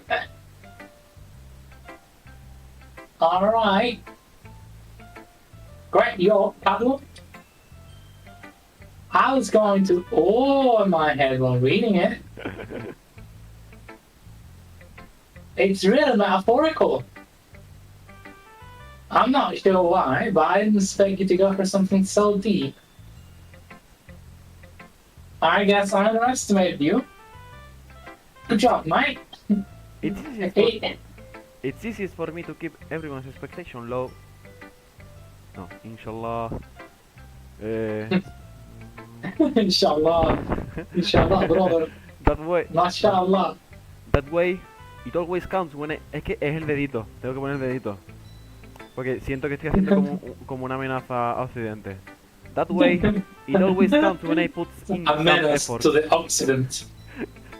Alright. Great, yo, Pablo. I was going to my head while reading it. It's really metaphorical. I'm not sure why, but I didn't expect you to go for something so deep. I guess I underestimated you. Good job, mate. It's easiest for me to keep everyone's expectation low. No, inshallah. Inshallah. Inshallah, brother. That way, Mashallah. that way, it always counts when es que es el dedito. Tengo que poner el dedito. Porque siento que estoy haciendo como una amenaza a Occidente. That way, it always counts when I put in A some menace effort. to the Occident.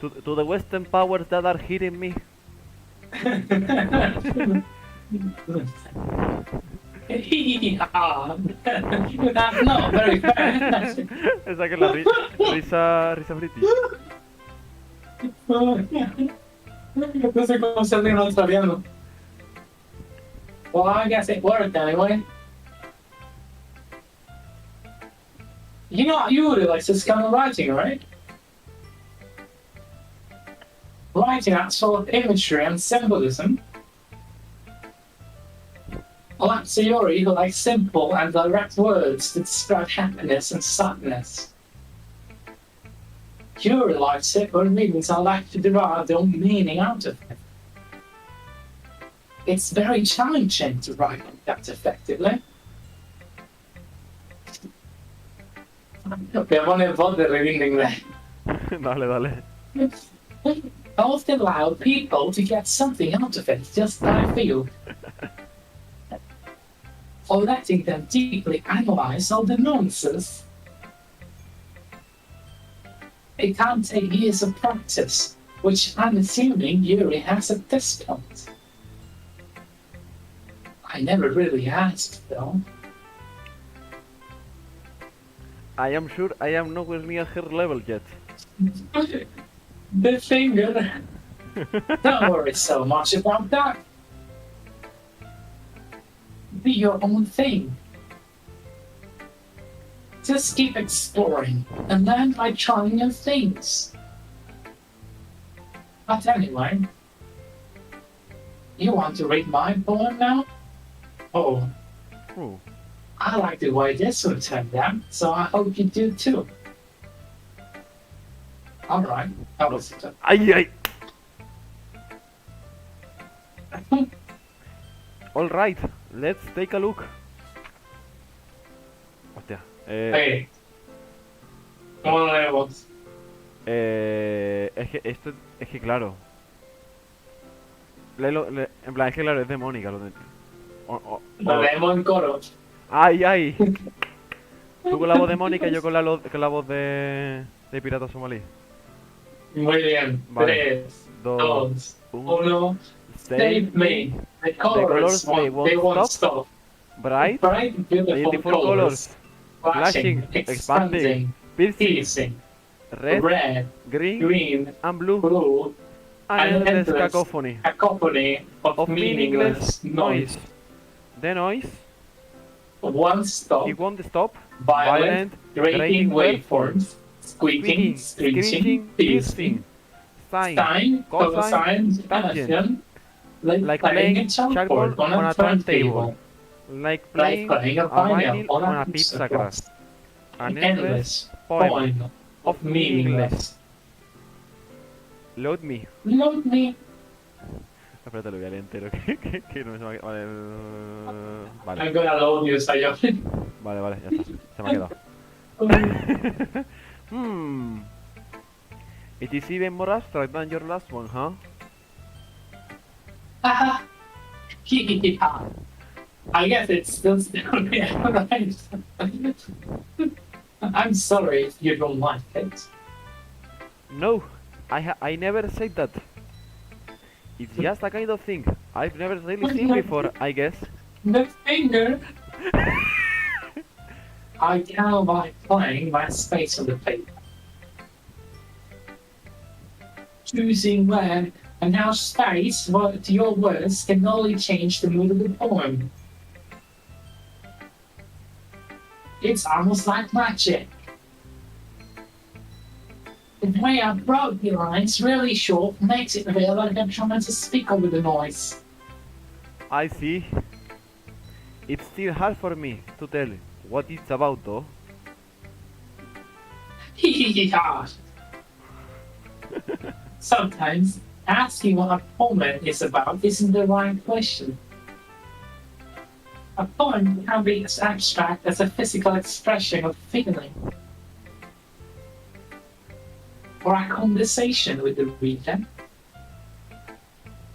To the Western powers that are hitting me. That's not very fair. Esa que es la risa british. No sé cómo se hace en australiano. Well, I guess it worked anyway. You know, you really like this kind of writing, right? Writing that sort of imagery and symbolism. Like Sayori, who likes simple and direct words to describe happiness and sadness. Yuri likes it when readings are like to derive their own meaning out of it. It's very challenging to write that effectively. Okay, I'm on a bother reading there. Dale. I often allow people to get something out of it just by feel. Or letting them deeply analyze all the nonsense. It can take years of practice, which I'm assuming Yuri has at this point. I never really asked, though. I am sure I am nowhere near her level yet. The finger. Don't worry so much about that. Be your own thing. Just keep exploring and learn by trying new things. But anyway, you want to read my poem now? Oh, Oh. I like the way this one turned out, so I hope you do too. Alright, that was it. ¡Ay! Alright, let's take a look. Hostia. Hey, ¿cómo lo leemos? Es que esto, es que claro. En plan, es que claro, es de Mónica. Lo leemos en coro. ¡Ay! Tú con la voz de Mónica y yo con la voz de Pirata Somalí. Muy bien. Vale. 3, Dos, 2, 1. Save me. The colors they won't stop. Bright, Bright, beautiful colors. Flashing, expanding, piercing. Red, green, and blue. blue. An endless cacophony of meaningless noise. The noise, One stop. it won't stop. Violent, grating waveforms. Squeaking, screeching, piercing. sine, cosine, tangent. Like playing chalkboard on a turntable. Like playing a vinyl on a pizza crust. An endless poem of meaningless. Load me. Load me. Espérate, lo voy a leer entero, que no se me ha quedado. Vale, I'm gonna load you, Sayori. vale, ya está. Se me ha quedado. It is even more abstract than your last one, huh? Haha. I guess it's still right. I'm sorry if you don't like it. No, I never said that. It's just a kind of thing I've never really seen before, I guess. The finger. I tell by playing my space on the paper. Choosing where and how space, what your words, can only change the mood of the poem. It's almost like magic. The way I broke the lines really short makes it feel like I'm trying to speak over the noise. I see. It's still hard for me to tell what it's about, though. Sometimes asking what a poem is about isn't the right question. A poem can be as abstract as a physical expression of feeling, or a conversation with the reader.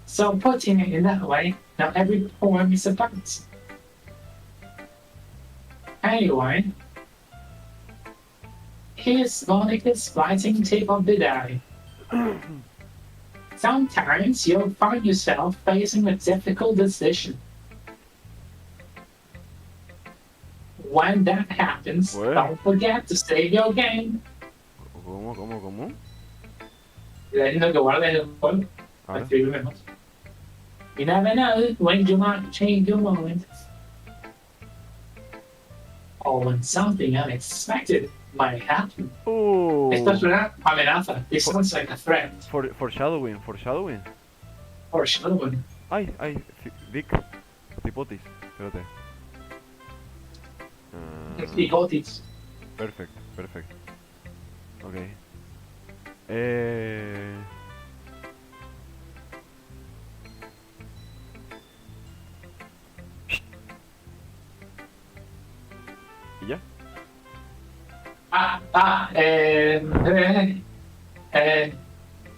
So putting it in that way, not every poem is about. Anyway, here's Monica's writing tip of the day. Sometimes you'll find yourself facing a difficult decision. When that happens, Well. don't forget to save your game. ¿Cómo? Letting go guardes el juego. A ver. Escribe mejor. You never know when you might change your mind. Or when something unexpected might happen. Oh. Esto es una amenaza. This sounds like a threat. Foreshadowing. Or shadowing. Ay, Vic. Tipotis. Espérate. Bigotis. Perfect. Ok. ¿Y ya?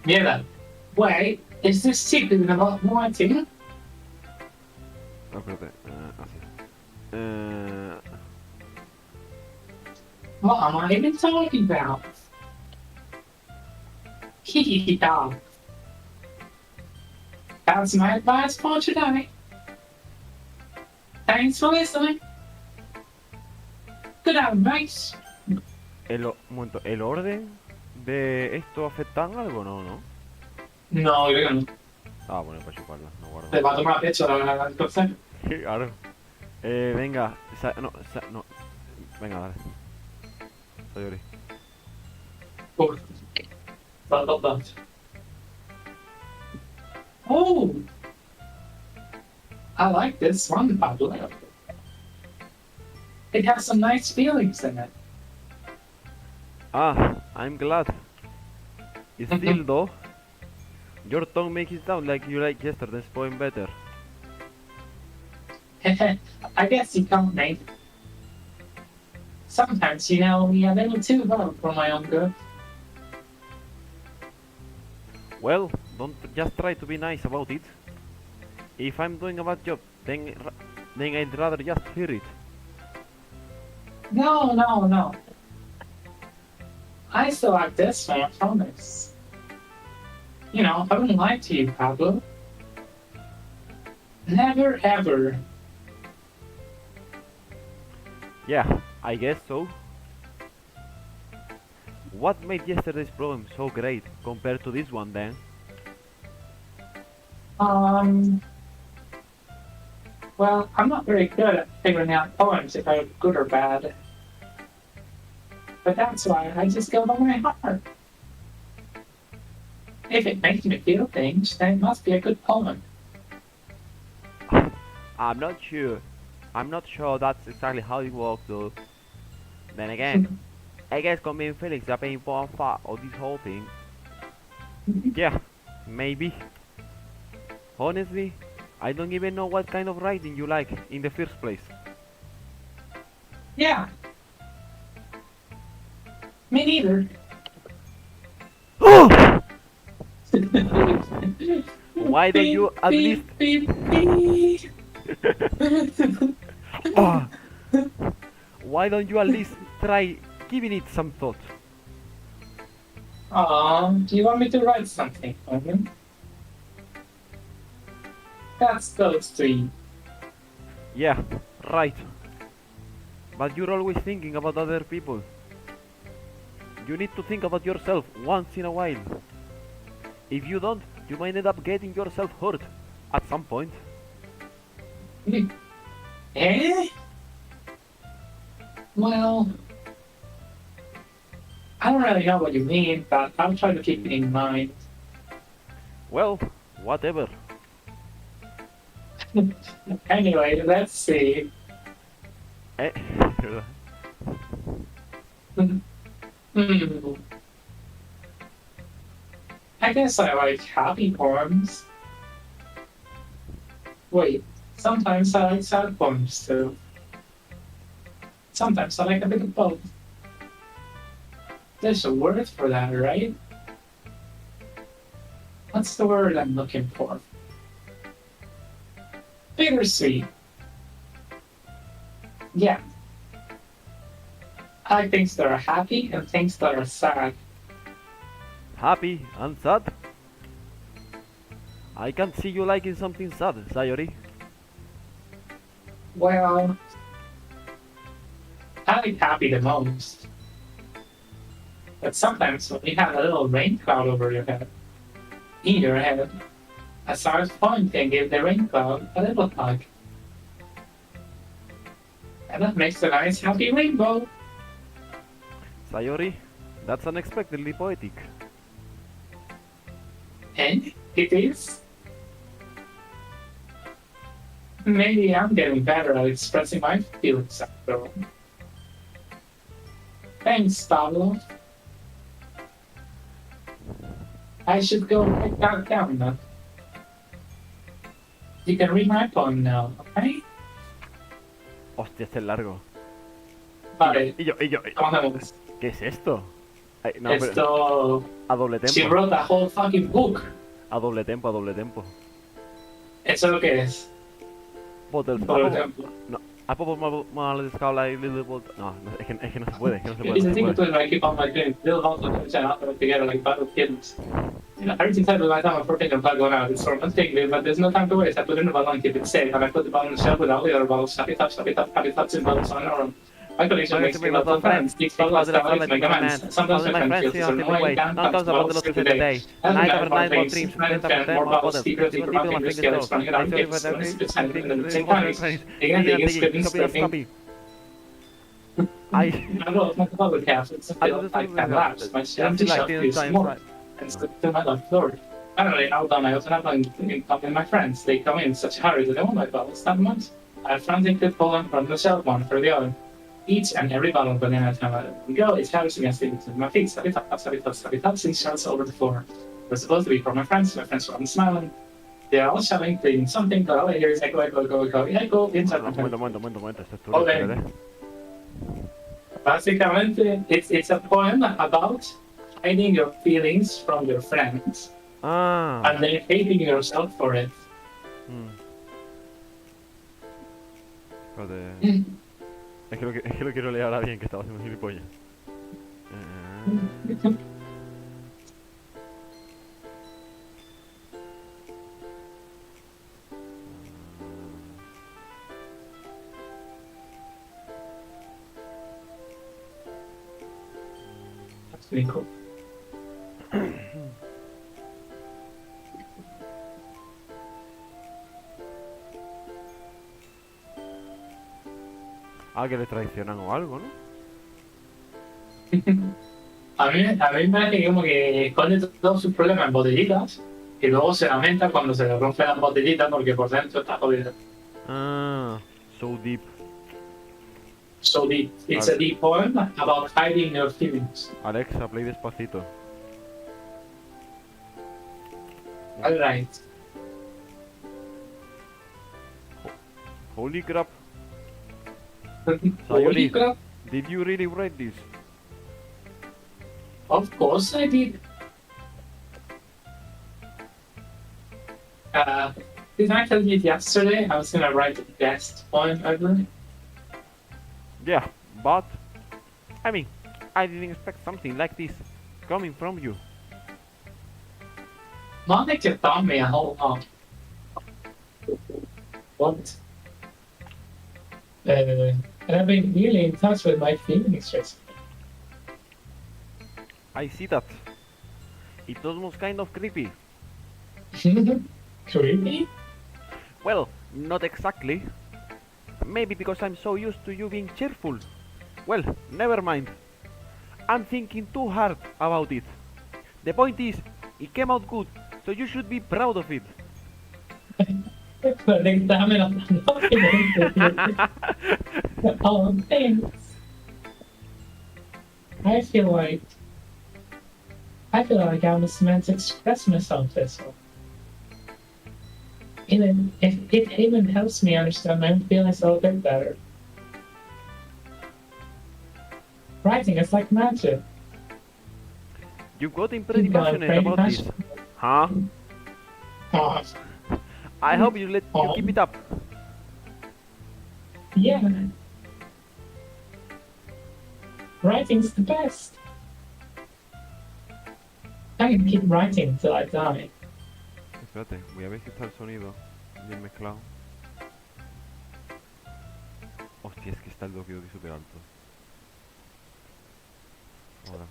Mierda. Wait, is this secret about writing? No, espérate. Así. What am I even talking about? Hee-hee-hee-dog. That's my advice for today. Thanks for listening. Good night, mates. Un momento, ¿el orden de esto afecta en algo? No. No, creo que no. Ah, bueno, para chuparla, no guardo. Te va a tomar pecho la cosa. Claro. Venga, no. Venga, dale. Sayori. Dot. Oh! I like this one, Pablo. It has some nice feelings in it. Ah, I'm glad. Still though, your tongue makes it sound like you like yesterday's poem better. I guess you can't, mate. Sometimes, we are a little too hard for my own good. Well, don't just try to be nice about it. If I'm doing a bad job, then I'd rather just hear it. No. I still like this one, I promise. I wouldn't lie to you, Pablo. Never ever. Yeah, I guess so. What made yesterday's poem so great compared to this one then? Well, I'm not very good at figuring out poems if they're good or bad. But that's why I just go by my heart. If it makes me feel things, then it must be a good poem. I'm not sure. I'm not sure that's exactly how it works though. Then again, I guess me and Felix are paying for a part of this whole thing. Yeah, maybe. Honestly, I don't even know what kind of writing you like in the first place. Yeah. Me neither. Why don't you at least... Beep, beep. Oh, why don't you at least try giving it some thought? Do you want me to write something for him? That's close to you. Yeah, right. But you're always thinking about other people. You need to think about yourself once in a while. If you don't, you might end up getting yourself hurt at some point. Eh? Well, I don't really know what you mean, but I'll try to keep it in mind. Well, whatever. Anyway, let's see. Eh? Hmm. I guess I like happy poems. Wait, sometimes I like sad poems too. Sometimes I like a bit of both. There's a word for that, right? What's the word I'm looking for? Bittersweet. Yeah. I like things that are happy and things that are sad. Happy and sad? I can't see you liking something sad, Sayori. Well, I like happy the most. But sometimes when you have a little rain cloud over your head, in your head, a stars point can give the rain cloud a little hug. And that makes a nice happy rainbow. Sayori, that's unexpectedly poetic. And it is. Maybe I'm getting better at expressing my feelings after all. Thanks, Pablo. I should go write that down now. You can read my poem now, okay? Hostia, este es largo. Vale, Y yo. comencemos. ¿Qué es esto? Ay, no, pero Esto... a doble She tempo. wrote a whole fucking book. A doble tempo, a doble tempo. Eso es lo que es. Bottles. Por ejemplo. No, I put my little scout like little bottle. No, es que no se puede, It's the thing between like keep on like doing little house and out together like battle kittens. You know, every time by the time I'm working and going out, it's sort of thing, but there's no time to waste. I put it in the bottle and keep it safe. And I put the bottle in the shelf with all the other bottles, stuff it up, in bottles on our own. My collection makes me lots of friends. These bottles that make amends. Sometimes my friends feel so annoying, down comes bottles every day. And I have night more dreams, more bottles, deeper my fingers feel it's running around gifts, and the same times. Again, I don't know, it's not the public house, it's still like 10 laps. My empty shelf feels more. And still my left Lord. Finally, now done, I open up and talk with my friends. They come in such a hurry that they want my bottles that much. I frantically pull them from the shelf one for the other. Each and every bottle of banana time I let them go, it shatters against my feet. Stubby tops, and shells over the floor. They're supposed to be for my friends are all smiling. They're all shouting, pleading something, but all I hear is echo, inside my head. Momento, esto es tuyo, Okay. espérate. Básicamente, it's a poem about hiding your feelings from your friends Ah. and then hating yourself for it. Espérate. Es que lo quiero leer ahora bien, que estaba haciendo gilipollas. That's pretty cool. Ah, que le traicionan o algo, ¿no? A mí me parece que como que esconde todos sus problemas en botellitas y luego se lamenta cuando se le rompe las botellitas porque por dentro está jodido. Ah, so deep. So deep. It's a deep poem about hiding your feelings. Alexa, play despacito. Alright. Holy crap. Holy Sayori, crap. did you really write this? Of course I did. Didn't I tell you yesterday I was gonna write the best poem ever? Yeah, but I mean, I didn't expect something like this coming from you. Monica taught me a whole lot. What? And I've been really in touch with my feelings recently. I see that. It's almost kind of creepy. Creepy? Well, not exactly. Maybe because I'm so used to you being cheerful. Well, never mind. I'm thinking too hard about it. The point is, it came out good, so you should be proud of it. Oh, thanks. I feel like I was meant to express myself this way. Even if it even helps me understand my own feelings a little bit better. Writing is like magic. You've gotten pretty Well, passionate pretty about this. passionate. Huh? Oh, I hope you keep it up. yeah. Writing's the best. I can keep writing till I die. Espérate, voy a ver si está el sonido bien mezclado. Hostia, es que está el doquido aquí súper alto. Ahora.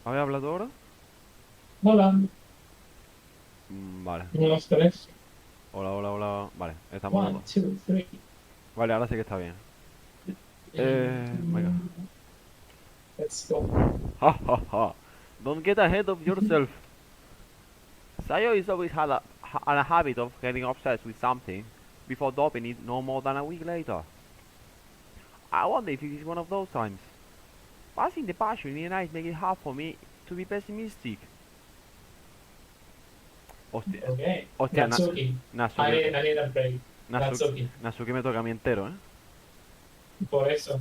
¿Habéis hablado ahora? Hola, Vale. 1, 2, 3. Hola, hola, hola. Vale, estamos. 1, 2, 3. Vale, ahora sí que está bien. Venga. Let's go. Ha ha ha. Don't get ahead of yourself. Sayo is always had a habit of getting obsessed with something before dropping it no more than a week later. I wonder if it is one of those times. Passing the passion in eyes make it hard for me to be pessimistic. Hostia, Okay. hostia, Natsuki. Natsuki, I need a break. Natsuki. Natsuki me toca a mí entero, ¿eh? Por eso.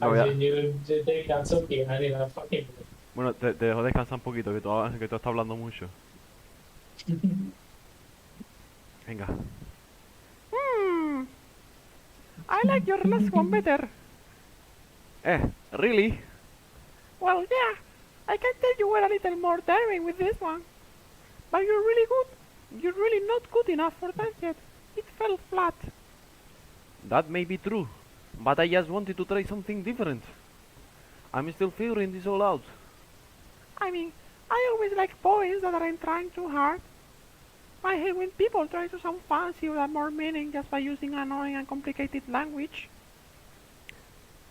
Lo voy a- You take Natsuki and I need a fucking break. Bueno, te dejo descansar un poquito, que tú estás hablando mucho. Venga. I like your last one better. Really? Well, yeah. I can tell you were a little more daring with this one. But you're really good. You're really not good enough for that yet. It fell flat. That may be true, but I just wanted to try something different. I'm still figuring this all out. I mean, I always like poems that aren't trying too hard. I hate when people try to sound fancy or have more meaning just by using annoying and complicated language.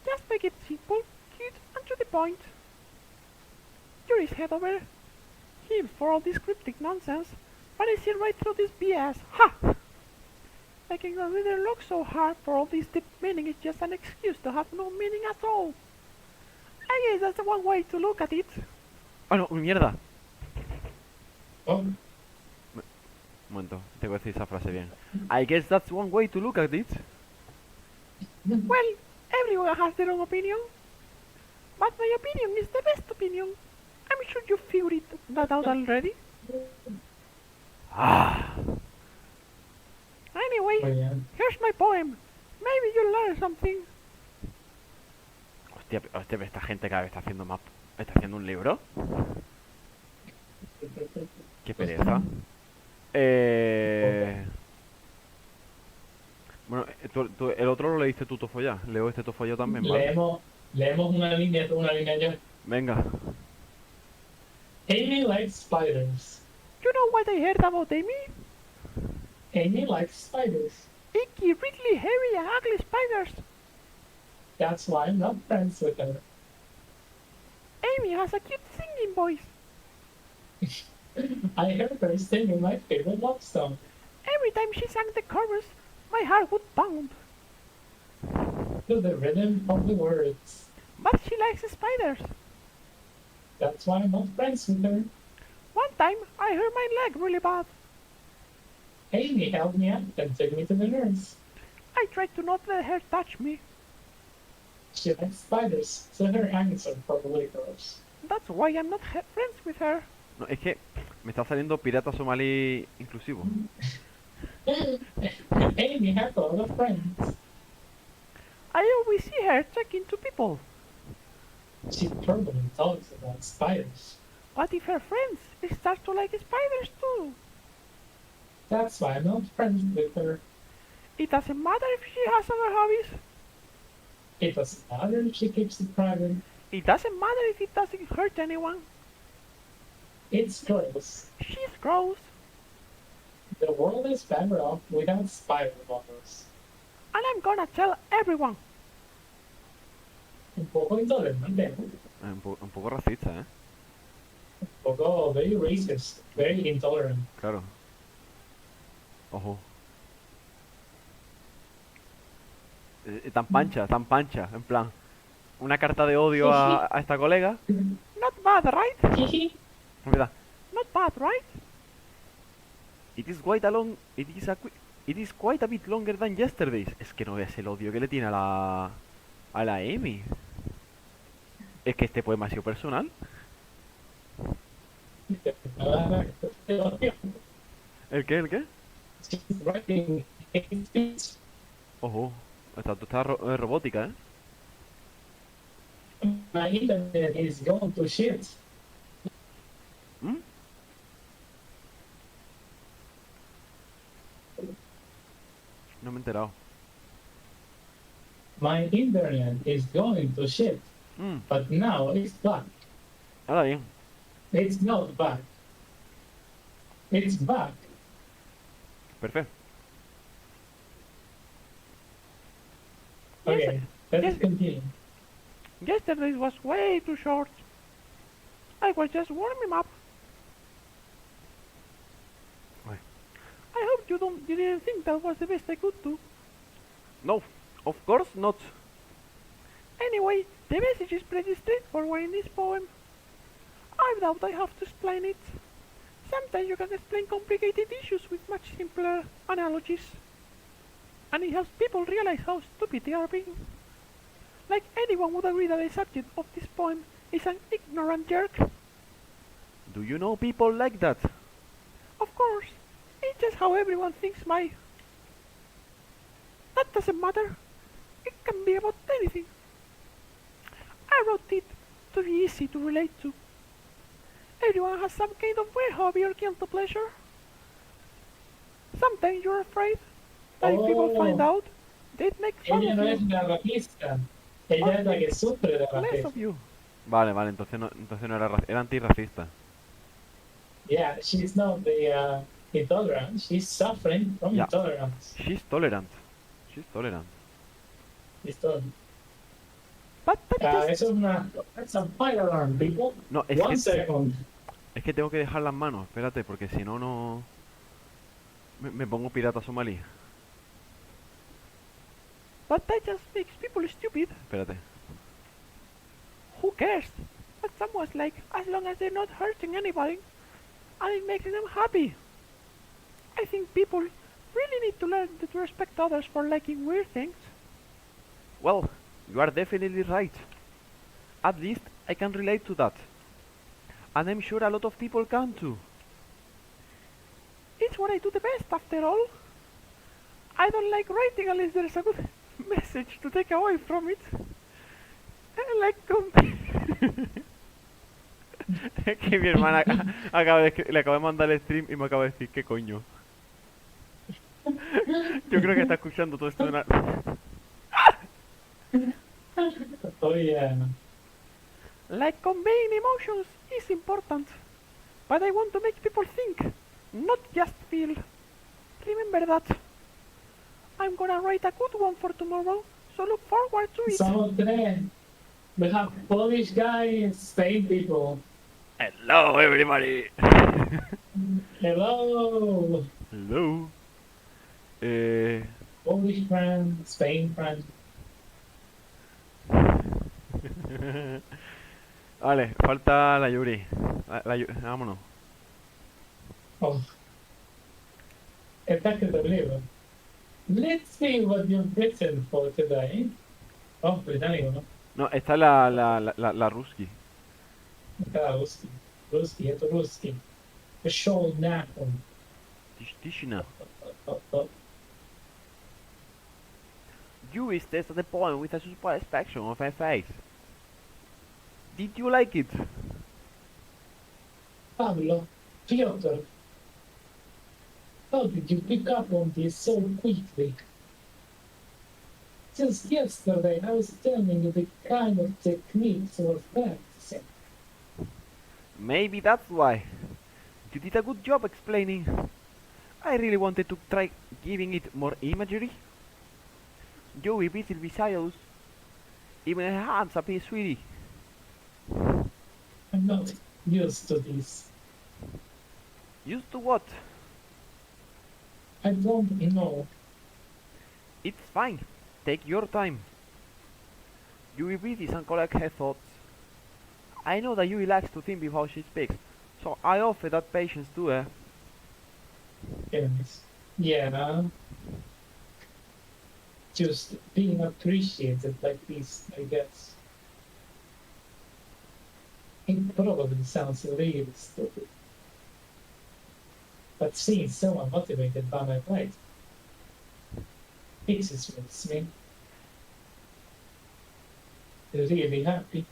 Just make it simple, cute, and to the point. You're his head over heels for all this cryptic nonsense, but I see right through this BS. Ha! Making your reader look so hard for all this deep meaning is just an excuse to have no meaning at all. I guess that's the one way to look at it. Oh no, mierda. Oh, Un momento, tengo que decir esa frase bien. I guess that's one way to look at it. Well, everyone has their own opinion. But my opinion is the best opinion. I'm sure you figured that out already. Anyway, muy bien. here's my poem. Maybe you'll learn something. Hostia, pero esta gente cada vez está haciendo más... ¿Está haciendo un libro? Qué pereza. Bueno, el otro lo leíste tú, Tofollá. Leo este Tofollá también, ¿vale? Leemos una línea yo. Venga. Amy likes spiders. You know what I heard about Amy? Amy likes spiders. Icky, really heavy and ugly spiders. That's why I'm not friends with her. Amy has a cute singing voice. I heard her singing my favorite love song. Every time she sang the chorus, my heart would pound. To the rhythm of the words. But she likes spiders. That's why I'm not friends with her. One time, I hurt my leg really bad. Amy helped me up and took me to the nurse. I tried to not let her touch me. She likes spiders, so her hands are probably gross. That's why I'm not friends with her. No, es que me está saliendo pirata somalí inclusivo. Amy has a lot of friends. I always see her talking to people. She probably talks about spiders. What if her friends start to like spiders too? That's why I'm not friends with her. It doesn't matter if she has other hobbies. It doesn't matter if she keeps it private. It doesn't matter if it doesn't hurt anyone. It's gross. She's gross. The world is better off without spider mothers. And I'm gonna tell everyone. Un poco intolerante. Un poco racista, ¿eh? Un poco very racist. Very intolerant. Claro. Ojo. Tan pancha, en plan. Una carta de odio a esta colega. Not bad, right? Mira. Not bad, right? It is quite a long... It is quite a bit longer than yesterday's. Es que no ves el odio que le tiene a la Amy. Es que este poema ha sido personal. ¿El qué? ¿El qué? She's writing hate speech. Ojo. Esta está robótica, ¿eh? My internet is going to shit. ¿Mm? No me he enterado. My internet is going to shit. But now it's back. Ahora bien. It's not back. It's back. Perfecto. Okay, let's yes. continue. Yesterday was way too short. I was just warming up. Right. I hope you didn't think that was the best I could do. No, of course not. Anyway, the message is pretty straightforward in this poem. I doubt I have to explain it. Sometimes you can explain complicated issues with much simpler analogies. And it helps people realize how stupid they are being. Like anyone would agree that the subject of this poem is an ignorant jerk. Do you know people like that? Of course. It's just how everyone thinks my... That doesn't matter. It can be about anything. I wrote it to be easy to relate to. Everyone has some kind of weird hobby or guilty pleasure. Sometimes you're afraid that if people find out, they'd make fun Ella of no you. es la racista. Ella es la que sufre de Less racismo. of you. Vale, entonces no era era antirracista. Yeah, she's not the intolerant. She's suffering from Yeah. intolerance. She's tolerant. She's tolerant. She's tolerant. But that Eso es una... That's a fire alarm, people. No, One second. es que tengo que dejar las manos, espérate, porque si no, no... Me pongo pirata somalí. But that just makes people stupid. Espérate. Who cares? But someone's like, as long as they're not hurting anybody, and it makes them happy. I think people really need to learn to respect others for liking weird things. Well, you are definitely right. At least I can relate to that. And I'm sure a lot of people can too. It's what I do the best, after all. I don't like writing unless there's a good message to take away from it. Like Es que mi hermana le acabo de mandar el stream y me acaba de decir, ¿qué coño? Yo creo que está escuchando todo esto de una... Oh yeah. Like conveying emotions is important, but I want to make people think, not just feel. Remember that. I'm gonna write a good one for tomorrow, so look forward to it. Somos tres. We have Polish guy, Spain people. Hello, everybody. Hello. Hello. Polish friend, Spain friend. Vale, falta la Yuri. Vámonos. Oh, attack the libro. Let's see what you've written for today. Oh, británico, ¿no? No, está la Ruski. Cada ruski. Ruski, esto ruski. The show now. Tishina. Oh. Yuri stares at the poem with a surprised expression on her face. Did you like it? Pablo, Piotr, how did you pick up on this so quickly? Just yesterday, I was telling you the kind of techniques we're practicing. Maybe that's why. You did a good job explaining. I really wanted to try giving it more imagery. Joey beating Visayos. Even her hands appear sweetie. I'm not used to this. Used to what? I don't know. It's fine. Take your time. Yui breathes and collects her thoughts. I know that Yui likes to think before she speaks, so I offer that patience to her. Yes. Yeah. Just being appreciated like this, I guess. It probably sounds really stupid. But seeing someone motivated by my plight makes me really happy.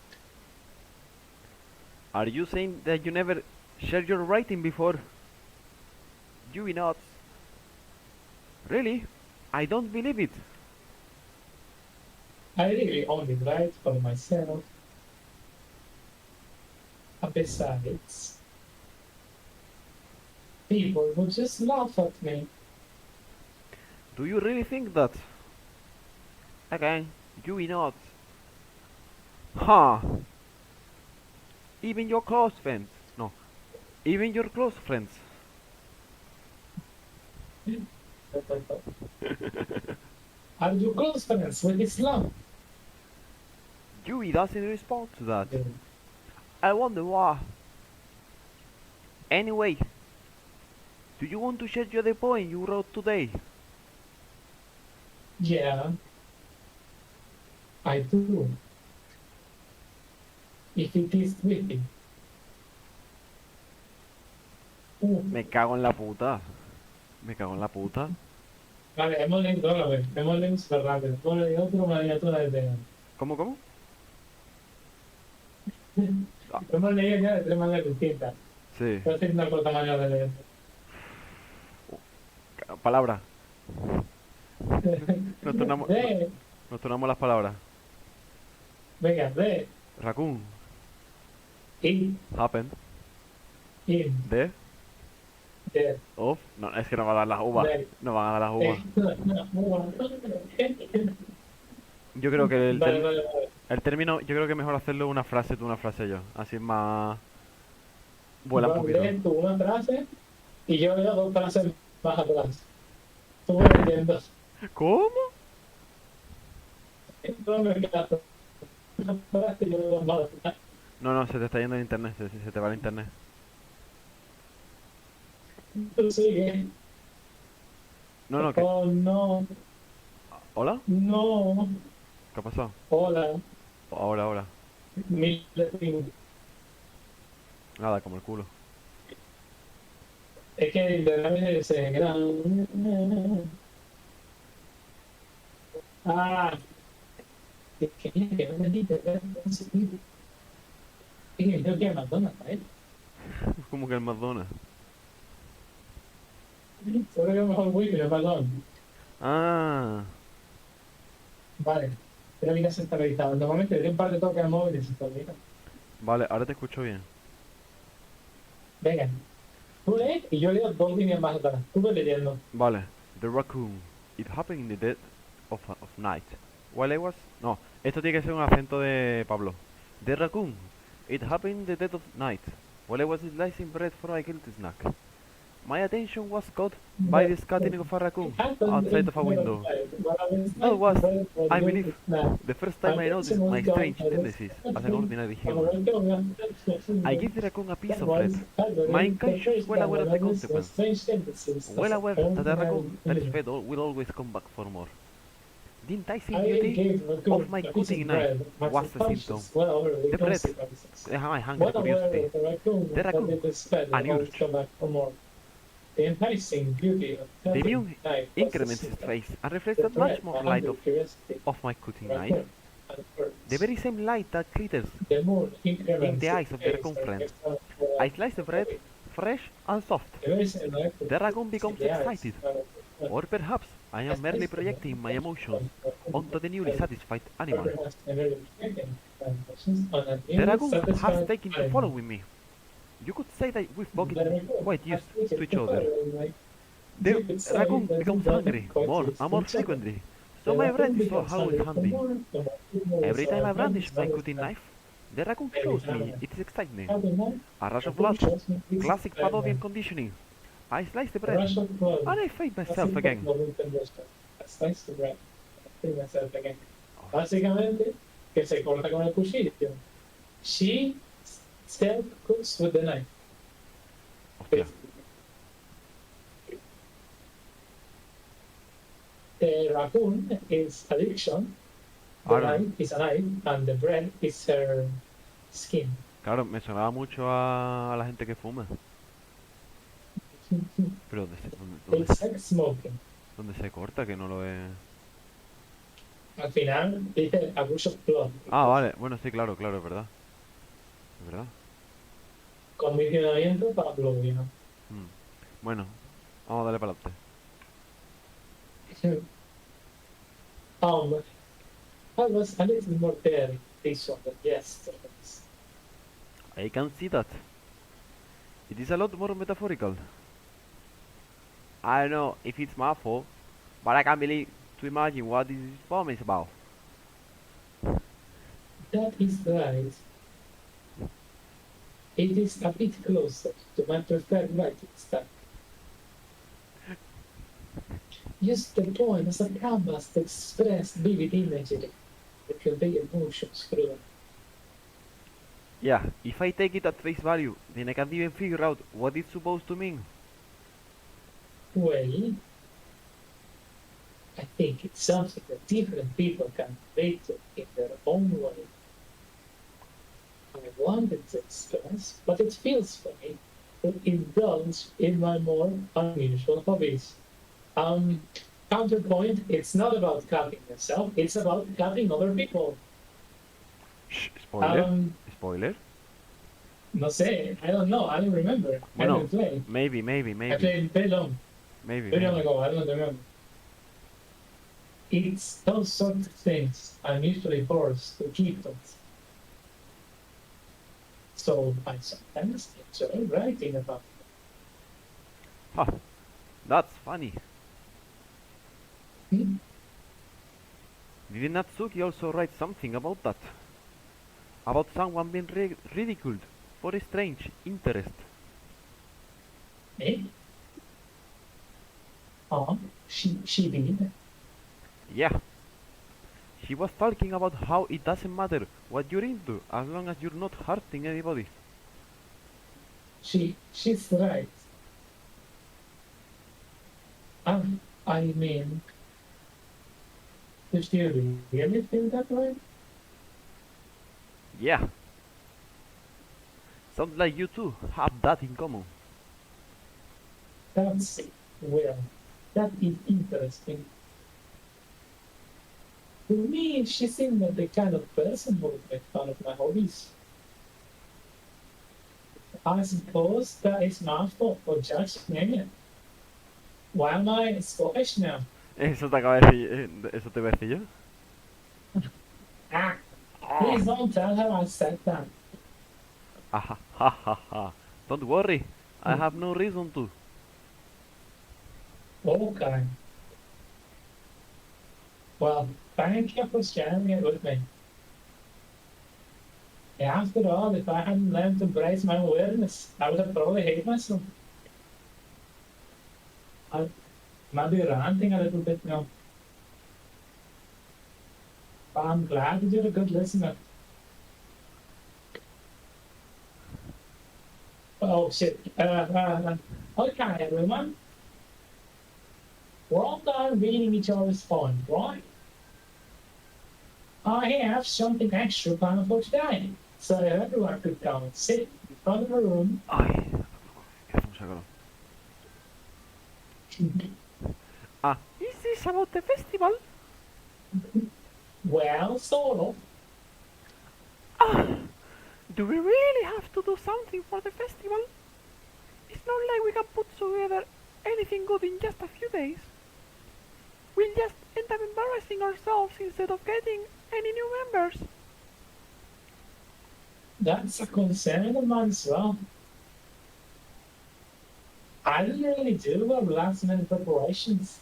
Are you saying that you never shared your writing before? Yui nods. Really? I don't believe it. I really only write for myself. And besides, people would just laugh at me. Do you really think that? Again, Yui nods. Huh. Even your close friends. No. Even your close friends. Are you close friends with Islam? Yui doesn't respond to that. I wonder why. Anyway, do you want to share the other poem you wrote today? Yeah, I do. If it is witty. Me cago en la puta. Me cago en la puta. Vale, hemos leído otra vez. Hemos leído súper rápido. Hemos leído otra miniatura de Tegan. ¿Cómo? Hemos leído ya de 3 maneras distintas. Sí. Pero es una corta manera de leer. Palabra. Nos De. turnamos las palabras. Venga, de. Raccoon. In. Happen. In. De. De. Of. No, es que no va a dar las uvas. De. No van a dar las uvas. Vale, Yo creo que vale. el término, yo creo que es mejor hacerlo una frase tú, una frase yo. Así es más... Vuela un poquito. Lees tú una frase y yo leo 2 frases más atrás. Tú vas leyendo. ¿Cómo? No me caso. Una frase y yo leo 2 más atrás. No, se te está yendo el internet, se te va el internet. Tú sigue. No, que... Oh, no. ¿Hola? No. ¿Qué ha pasado? Hola. Ahora. Mi latín. Nada, como el culo. Es que el internet se gran. Ah. Es que mira que no me dice que creo que McDonald's, ¿eh? Como que el McDonald's. Seguro que es mejor wifi que McDonald's. Ah. Vale. Pero mira, se está habilitado. Normalmente le doy un par de toques al móvil y se está habilitado. Vale, ahora te escucho bien. Venga. Tú lees y yo leo 2 líneas más atrás. Tú vas leyendo. Vale. The raccoon. It happened in the dead of night, While I was... No, esto tiene que ser un acento de Pablo. The raccoon. It happened in the dead of night. While I was slicing bread for my guilty snack. My attention was caught by the scattering of a raccoon outside of a window. That was, I believe, the first time I noticed my strange tendencies as an ordinary human. I gave the raccoon a piece of bread. My unconscious well aware of the consequence. Well aware that the raccoon that is fed will always come back for more. The enticing beauty of my cutting knife was the symptom. The bread, my hungry curiosity. The raccoon, an urge. The enticing beauty of The view cutting knife increments its face and reflected much more light of my cutting knife. The very same light that glitters in the eyes of the raccoon friend. I slice the bread, fresh and soft. The raccoon becomes excited. Or perhaps I am merely projecting my emotions onto the newly satisfied animal. The raccoon has taken to following me. You could say that we've become quite used to each other. The raccoon becomes hungry more and more frequently, so my bread is always handy. Every time I brandish my cutting knife, the raccoon shows me its excitement. A rush of blood, classic Pavlovian conditioning. I slice the bread, and I feed myself again. Básicamente, que se corta con el cuchillo. She self-cooks with the knife. Hostia. The raccoon is addiction, the knife is a knife, and the bread is her skin. Claro, me sonaba mucho a la gente que fuma. Pero It's like smoking. ¿dónde se corta? Que no lo he... Al final dice a rush of blood. Ah, vale. Bueno, sí, claro, es verdad. Es verdad. Condicionamiento Pavlovia. Bueno, vamos a darle para adelante. I was a little more daring this one than yesterday. I can see that. It is a lot more metaphorical. I don't know if it's my fault, but I can't believe to imagine what this poem is about. That is right. It is a bit closer to my preferred writing style. Use the poem as a canvas to express vivid imagery that convey emotions through it. Yeah, if I take it at face value, then I can't even figure out what it's supposed to mean. Well, I think it's something that different people can relate to in their own way. I wanted to express, but it feels funny to indulge in my more unusual hobbies. Counterpoint, it's not about cutting yourself, it's about cutting other people. Shh, spoiler. Spoiler. No sé, I don't know, I don't remember. I Bueno, didn't play. maybe. I played very long. Maybe. Very long ago, I don't remember. It's those sorts of things I'm usually forced to keep them. So I sometimes enjoy writing about Huh, that's funny. them. Did Natsuki also write something about that? About someone being ridiculed for a strange interest. Eh? Oh, she did. Yeah. She was talking about how it doesn't matter what you're into as long as you're not hurting anybody. She's right. I mean, does you really feel that way? Yeah. Sounds like you two have that in common. That's well, that is interesting. To me, she seemed like the kind of person who would make fun of my hobbies. I suppose that is my fault for judging it. Why am I Scottish now? Eso te acaba de decir, eso te iba a decir yo. Ah, please don't tell her I said that. Ha ha ha ha. Don't worry, I have no reason to. Okay. Well, Thank you for sharing it with me. After all, if I hadn't learned to embrace my awareness, I would have probably hated myself. I might be ranting a little bit now. But I'm glad that you're a good listener. Oh shit. Okay, everyone. We're all done reading each other's phone, right? I have something extra planned for today. So everyone could come and sit in front of the room. Ay, ¿qué hacemos acá? Ah, is this about the festival? Well, sort of. Ah, do we really have to do something for the festival? It's not like we can put together anything good in just a few days. We'll just end up embarrassing ourselves instead of getting any new members. That's a concern of mine as well. I didn't really do well last minute preparations.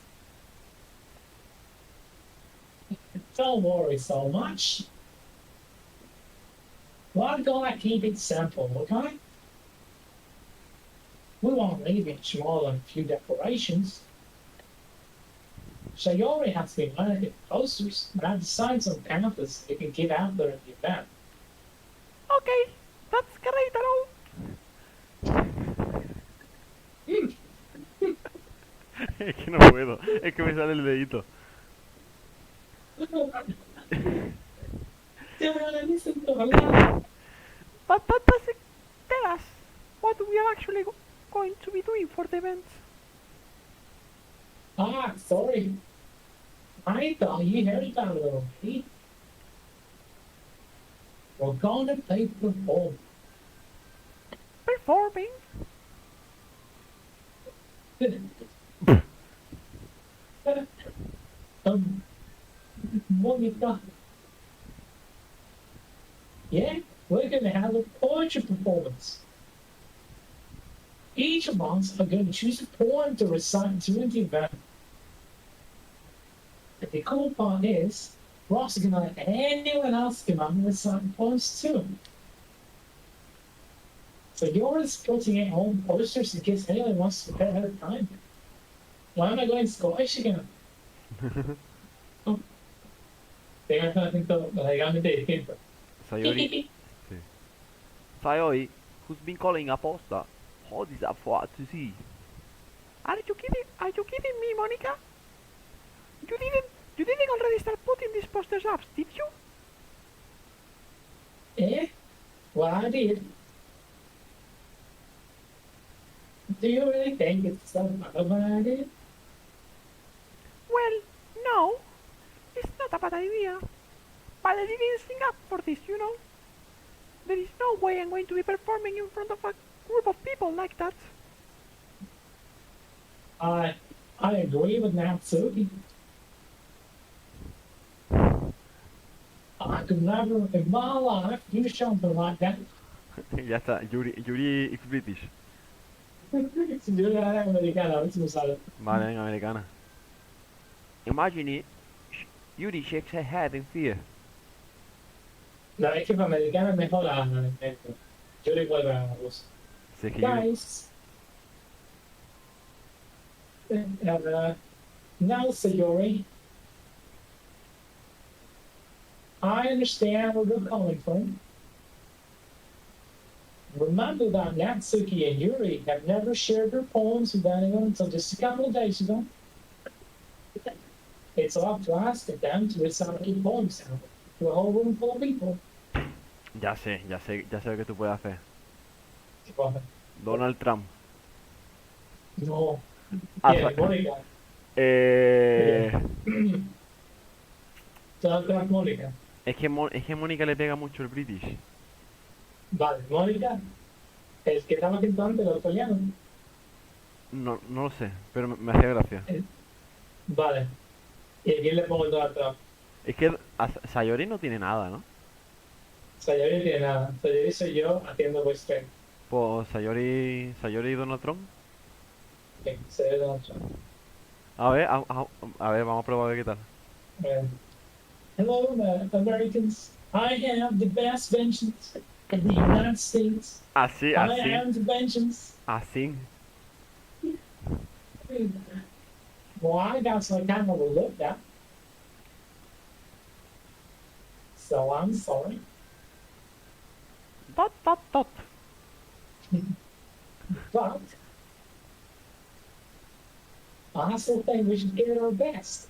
Don't worry so much. We're gonna keep it simple, okay? We won't leave it more than a few decorations. Sayori has been learning posters and I've designed some pamphlets you can give out there at the event. Okay, that's great and all. Es que no puedo, es que me sale el dedito. But that doesn't tell us what we are actually going to be doing for the event. Ah, sorry. I thought you heard about it already. We're gonna play perform. Performing? Monica. Yeah, we're gonna have a poetry performance. Each of us are going to choose a poem to recite during the event. And the cool part is, we're also gonna let anyone else come out and recite poems too. So you're just putting it on posters in case anyone wants to prepare ahead of time. Why am I going Scottish again? Oh. Tengo que hacer legalmente distinto. Sayori. Sí. Sayori, who's been calling a poster, hold this up for us to see. Are you kidding me, Monica? You didn't already start putting these posters up, did you? Eh? Well, I did. Do you really think it's so bad of an idea? Well, no. It's not a bad idea. But I didn't sign up for this, you know. There is no way I'm going to be performing in front of a group of people like that. I agree with Natsuki. I could never in my life do something like that. Ya está, Yuri is British. Yo era americana, a ver si me sale. Vale, venga, americana. Imagine it. Yuri shakes her head in fear. La vez que fue americana es mejor la yo le vuelvo a la voz. Si es que Yuri... Guys. Now, Sayori. I understand where you're coming from. Remember that Natsuki and Yuri have never shared their poems with anyone until just a couple of days ago. It's up to us to them to recite their poems now to a whole room full of people. Ya sé lo que tú puedes hacer. Well, Donald Trump. no. Ah, Yeah, so- Mónica. Mónica. Es que Mónica le pega mucho el British. Vale, Mónica. El que estaba cantando el australiano. No lo sé, pero me hacía gracia. Vale. ¿Y a quién le pongo el Donald Trump? Es que Sayori no tiene nada, ¿no? Sayori no tiene nada. Sayori soy yo haciendo voice train. Pues Sayori y Donald Trump. Sí, Sayori Donald Trump. A ver, vamos a probar a ver qué tal. Eh, Hello, Americans. I am the best vengeance of the United States. Así, I así, am the vengeance. así. Why? That's like kind of a look at. So I'm sorry. Dot, dot, dot. But I still think we should give it our best.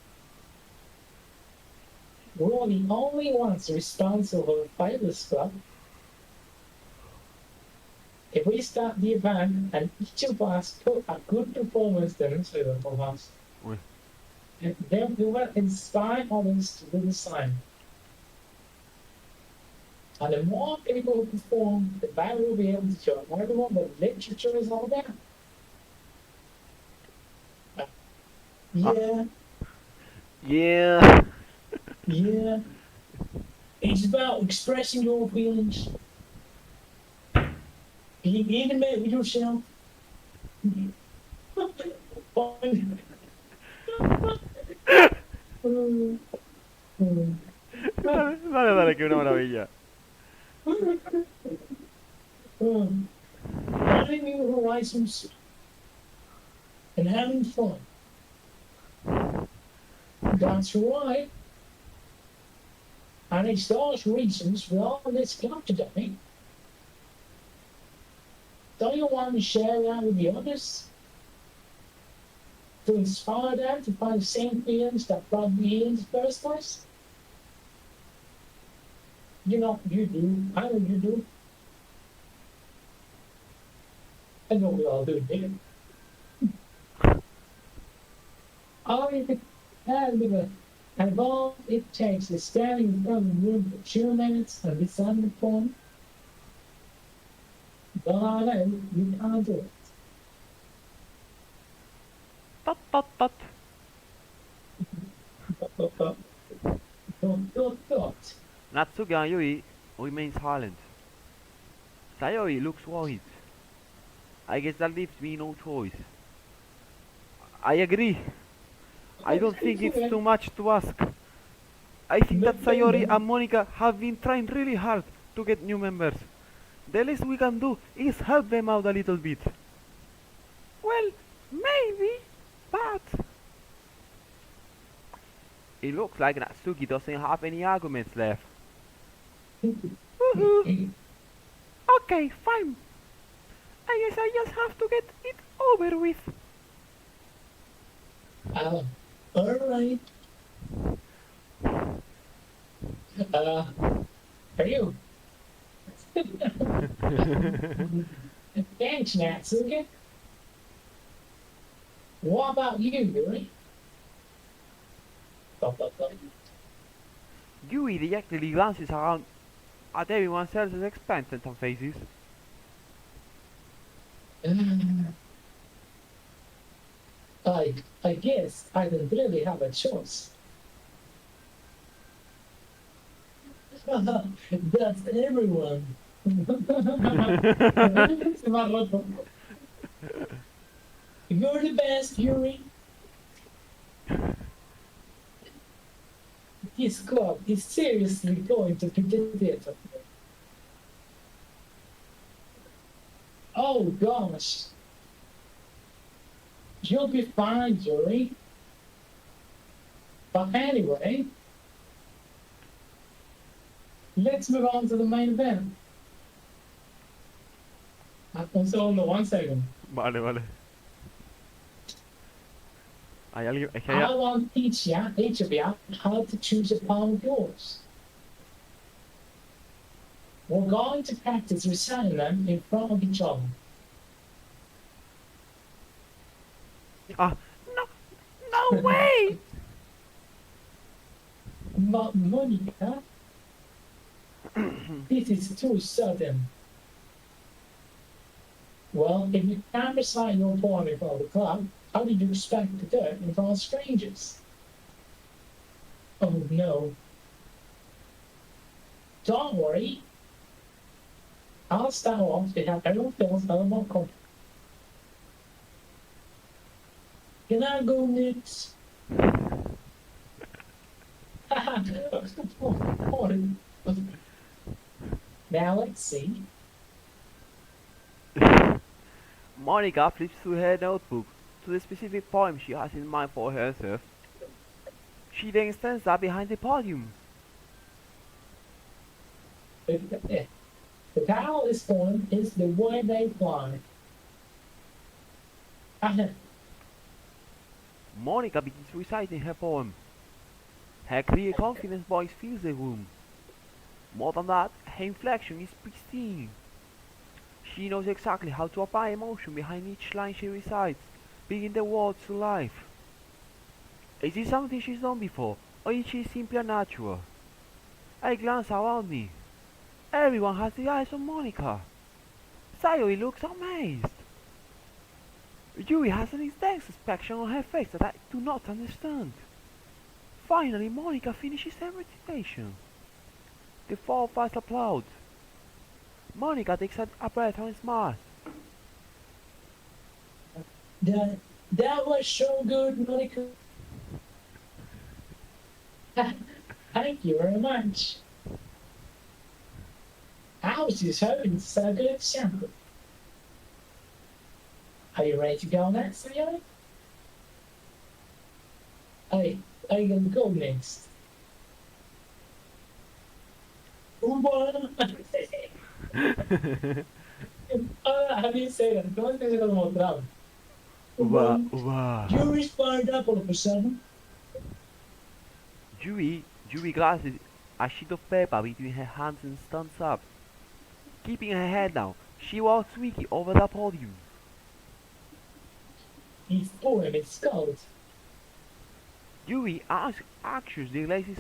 We're the only ones responsible for the Fightless Club. If we start the event and each of us put a good performance demonstrated of us, Oui. then we will inspire others to do the same. And the more people who perform, the better we'll be able to show everyone what literature is all about. Yeah, Yeah. yeah. It's about expressing your feelings, being intimate with yourself. Dale, dale, dale, que una maravilla. Finding new horizons and having fun. That's right. And it's those reasons we're all in this club today. Don't you want to share that with the others? To inspire them to find the same feelings that brought me here in the first place? You know, you do. I know you do. I know we all do, dear. All you can do, and all it takes is standing in front of the room for 2 minutes and deciding the point. But I know you can't do it. Dot, dot, dot. Dot. Natsuki and Yui remain silent. Sayori looks worried. I guess that leaves me no choice. I agree. I don't think it's too much to ask. I think that Sayori and Monica have been trying really hard to get new members. The least we can do is help them out a little bit. Well, maybe, but... It looks like Natsuki doesn't have any arguments left. Woohoo! Okay, fine. I guess I just have to get it over with. Alright. Are you? Thanks, Natsuki. What about you, Yuri? Yui dejectedly glances around at everyone else's expense and faces. I guess I don't really have a choice. That's everyone. You're the best, Yuri. This club is seriously going to be difficult. Oh gosh. You'll be fine, Yuri. But anyway, let's move on to the main event. Solo 1 second. Vale, vale. Hay alguien... Es que I hay... want to teach you, each of you, how to choose a palm of yours. We're going to practice reciting them in front of each other. Ah, no way! But Monica, this is too sudden. Well, if you can't recite your poem in front of the club, how did you expect to do it in front of strangers? Oh no. Don't worry. I'll start off to have everyone feel a little more comfortable. Can I go next? Now let's see. Monica flips through her notebook to the specific poem she has in mind for herself. She then stands up behind the podium. The title of this poem is The Way They Fly. Monica begins reciting her poem. Her clear, confident voice fills the room. More than that, her inflection is pristine. She knows exactly how to apply emotion behind each line she recites, bringing the words to life. Is this something she's done before, or is she simply a natural? I glance around me. Everyone has the eyes on Monica. Sayori looks amazed. Yuri has an intense expression on her face that I do not understand. Finally, Monica finishes her recitation. The four of us applaud. Monica takes a breath and smiles. That was so good, Monica. Thank you very much. I was just hoping to set a good example. Are you ready to go next, Sayori? Are you gonna go next? Bomba! How do you say that? ¿Cómo es que se lo mostraba? Yuri's fired up all of a sudden. Yuri glances a sheet of paper between her hands and stands up. Keeping her head down, she walks Wiki over the podium. His poem is called. Yuri anxiously glances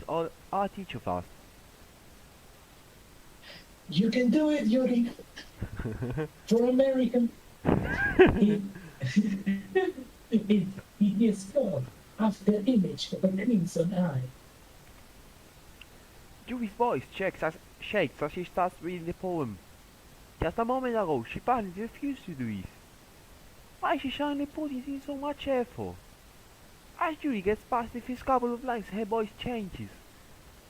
at each of us. You can do it, Yuri. For American. It is called After Image of a Crimson Eye. Yuri's voice shakes as she starts reading the poem. Just a moment ago, she apparently refused to do this. Why is she suddenly putting in so much effort? As Yuri gets past the first couple of lines, her voice changes.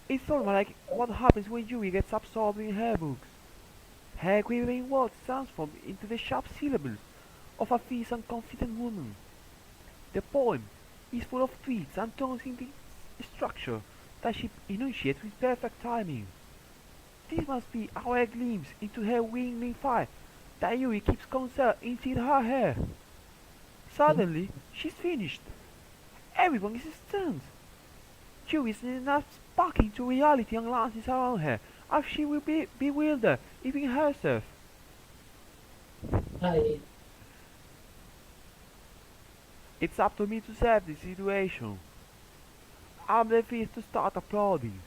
It's sort of like what happens when Yuri gets absorbed in her books. Her quivering words transform into the sharp syllables of a fierce and confident woman. The poem is full of twists and turns in the structure that she enunciates with perfect timing. This must be our glimpse into her winging fire that Yuri keeps concealed inside her hair. Suddenly, she's finished. Everyone is stunned. Yuri snaps back into reality and glances around her, as she will be bewildered, even herself. It's up to me to save the situation. I'm the first to start applauding.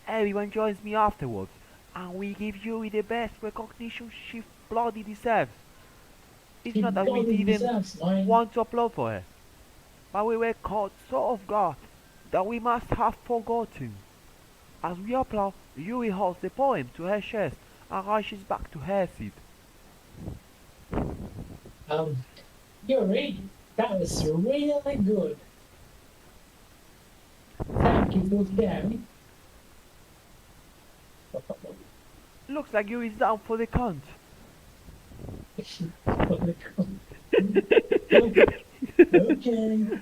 Everyone joins me afterwards, and we give Yuri the best recognition she bloody deserves. It's not that we didn't want to applaud for her, but we were caught so off guard that we must have forgotten. As we applaud, Yuri holds the poem to her chest and rushes back to her seat. Yuri, that was really good. Thank you for sharing. Looks like Yuri's down for the count. Okay.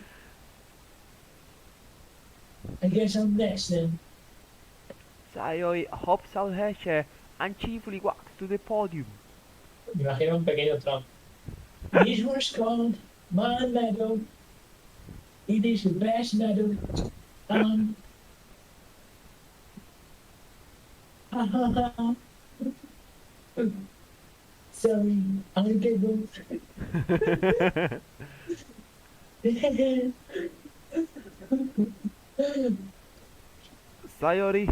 I guess I'm next then. Sayori hops out her chair and cheerfully walks to the podium. Me imagino un pequeño Trump. This was called my medal. It is the best medal. Sorry, I giggled. Sayori,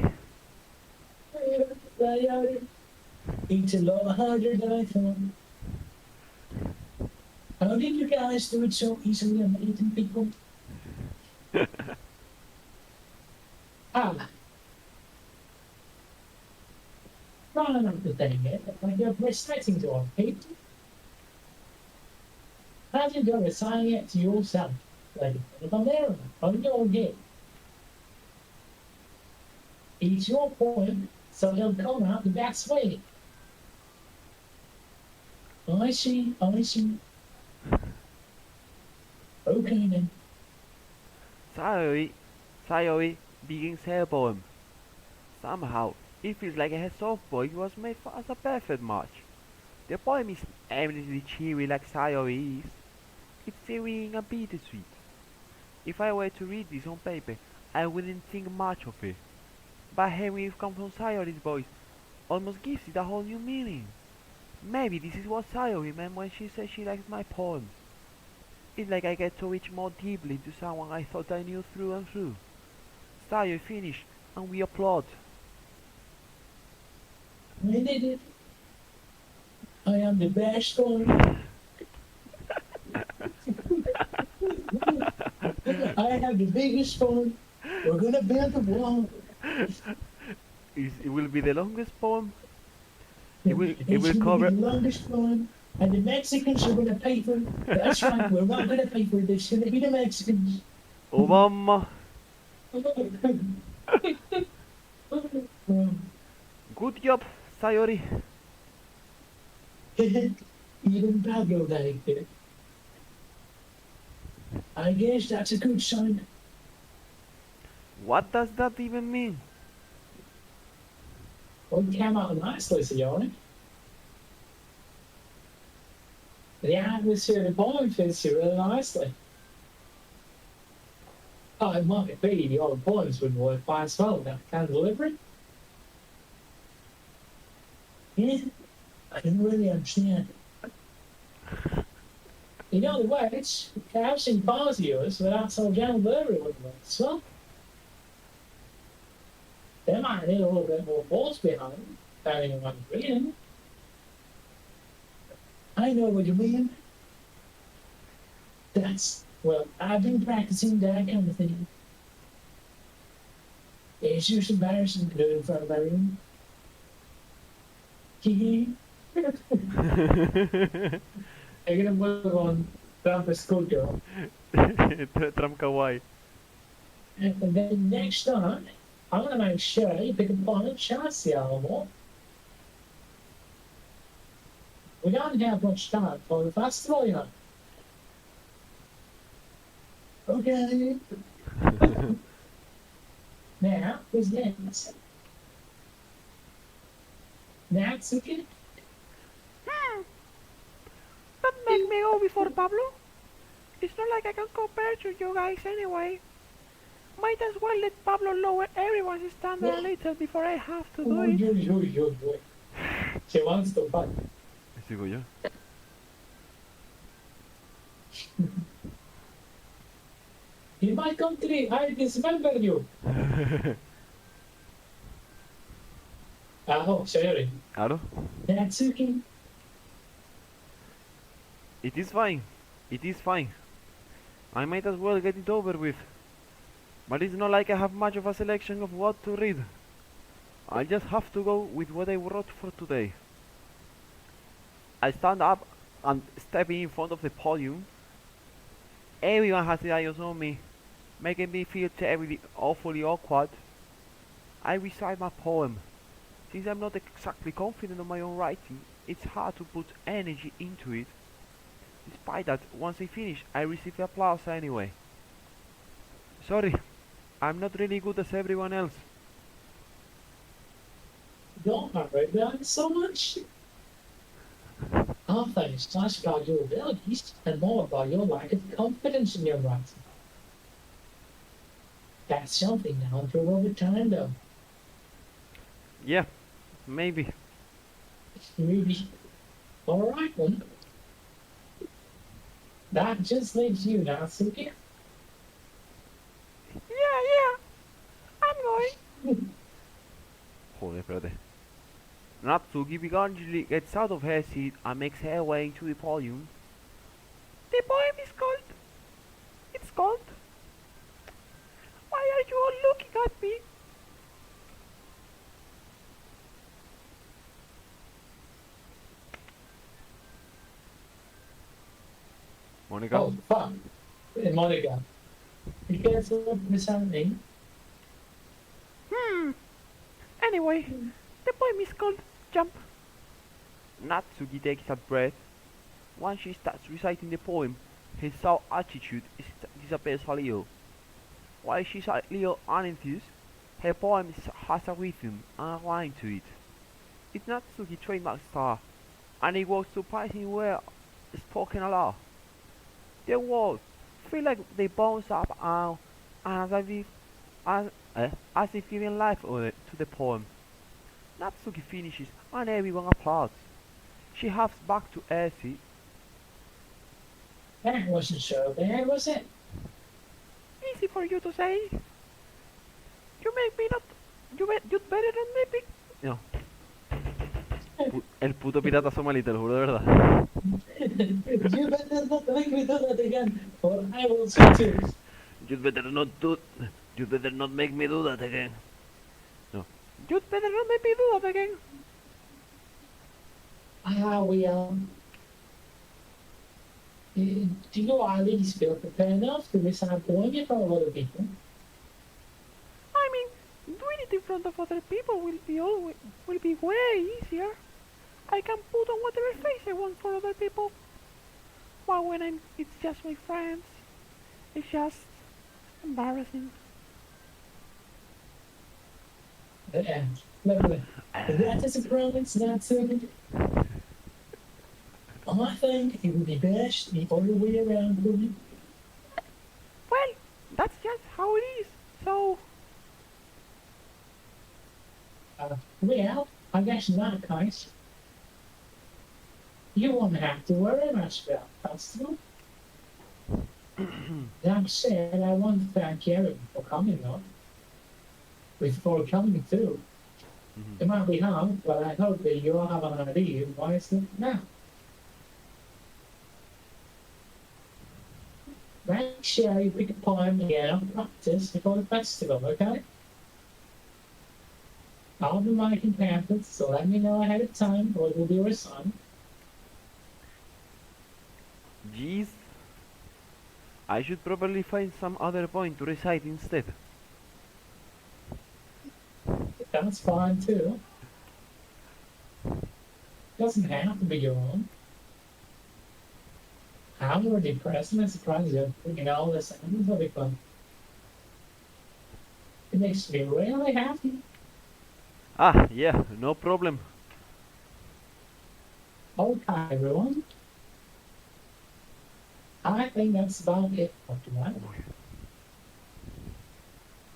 It's a lot harder than I thought. How did you guys do it so easily, amazing people? Not enough to thing yet, like you're reciting to other people. Imagine you're reciting it to yourself, like a banana on your head. It's your poem, so he'll come out the best way. I see. Okay then. Sayori begins her poem. Somehow, it feels like a softball was made for as a perfect match. The poem is eminently cheery like Sayori is. It's serene and bittersweet. If I were to read this on paper, I wouldn't think much of it. But hearing it come from Sayori's voice almost gives it a whole new meaning. Maybe this is what Sayori meant when she said she likes my poems. It's like I get to reach more deeply into someone I thought I knew through and through. Sayori finished, and we applaud. I did it. I am the best one. I have the biggest one. We're gonna build a wall. It will be the longest poem. It will It's cover. gonna be the longest one. And the Mexicans are gonna pay for it. That's right, we're not gonna pay for it. It's gonna be the Mexicans. Obama. Good job, Sayori. Even Pablo liked it. I guess that's a good sign. What does that even mean? Well, it came out nicely, Signore. The atmosphere of the poem fits you really nicely. Oh, it might be the old poems wouldn't work by as well without kind of delivery. Yeah, I don't really understand. You know the words, I've seen bars of yours without some general delivery wouldn't work as well. They might need a little bit more force behind them, depending on what you're reading. I know what you mean. Well, I've been practicing that kind of thing. It's just embarrassing to do it in front of everyone. I'm gonna move on down for school girl. Tram kawaii. And then next on, I'm gonna make sure you pick up on a chassis album. We don't have much time for the festival, you know. Okay. Now, who's next? Natsuki? Don't make me go before Pablo. It's not like I can compare to you guys anyway. Might as well let Pablo lower everyone's standard a little before I have to do it. She wants to fight. Sigo yo. In my country, I dismember you. Oh, sorry. Claro. Natsuki. It is fine. It is fine. I might as well get it over with. But it's not like I have much of a selection of what to read. I just have to go with what I wrote for today. I stand up and step in front of the podium. Everyone has their eyes on me, making me feel terribly awfully awkward. I recite my poem. Since I'm not exactly confident of my own writing, it's hard to put energy into it. Despite that, once I finish, I receive applause anyway. Sorry, I'm not really good as everyone else. Don't worry about it so much. Our things less about your abilities and more about your lack of confidence in your writing. That's something now improve over time, though. Yeah, maybe. Maybe. Alright, then. That just leaves you, Natsuki. Yeah, I'm going. Joder, espérate. Natsuki begrudgingly gets out of her seat and makes her way into the podium. The poem is called... It's called... Why are you all looking at me? Monica? Oh, fuck. Monica. You guys what is happening? Anyway, the poem is called Jump. Natsuki takes a breath. Once she starts reciting the poem, her sour attitude disappears a little. While she's a little unenthused, her poem has a rhythm and a line to it. It's Natsuki's trademark style, and it was surprisingly well spoken aloud. The words feel like they bounce up out and as if giving life to the poem. Natsuki finishes and everyone applauds. She hops back to Elsie. That wasn't so bad, was it? Easy for you to say. You make me not. You'd better than me. No. El puto pirata somalí, te lo juro de verdad. You better not make me do that again, or I will shoot you. You'd better not do. You'd better not make me do that again. No. You'd better not make me do that again. Do you always feel prepared enough to recite a poem in front of other people? I mean, doing it in front of other people will be way easier. I can put on whatever face I want for other people. But when it's just my friends, it's just embarrassing. That is a promise, Natsuki. I think it would be best the other way around, wouldn't it? Well, that's just how it is. So, Well, I guess in that case, you won't have to worry much about festival. That said, I want to thank Karen for coming though. For coming too. It might be hard, but I hope that you all have an idea why it's not now. Make sure you pick a poem again and practice before the festival, okay? I'll be making pamphlets, so let me know ahead of time or it will be resigned. jeez. I should probably find some other point to recite instead. That's fine too. Doesn't have to be your own. I'm already present and surprised you. All this will be fun. It makes me really happy. Ah, yeah, no problem. Okay, everyone. I think that's about it for tonight.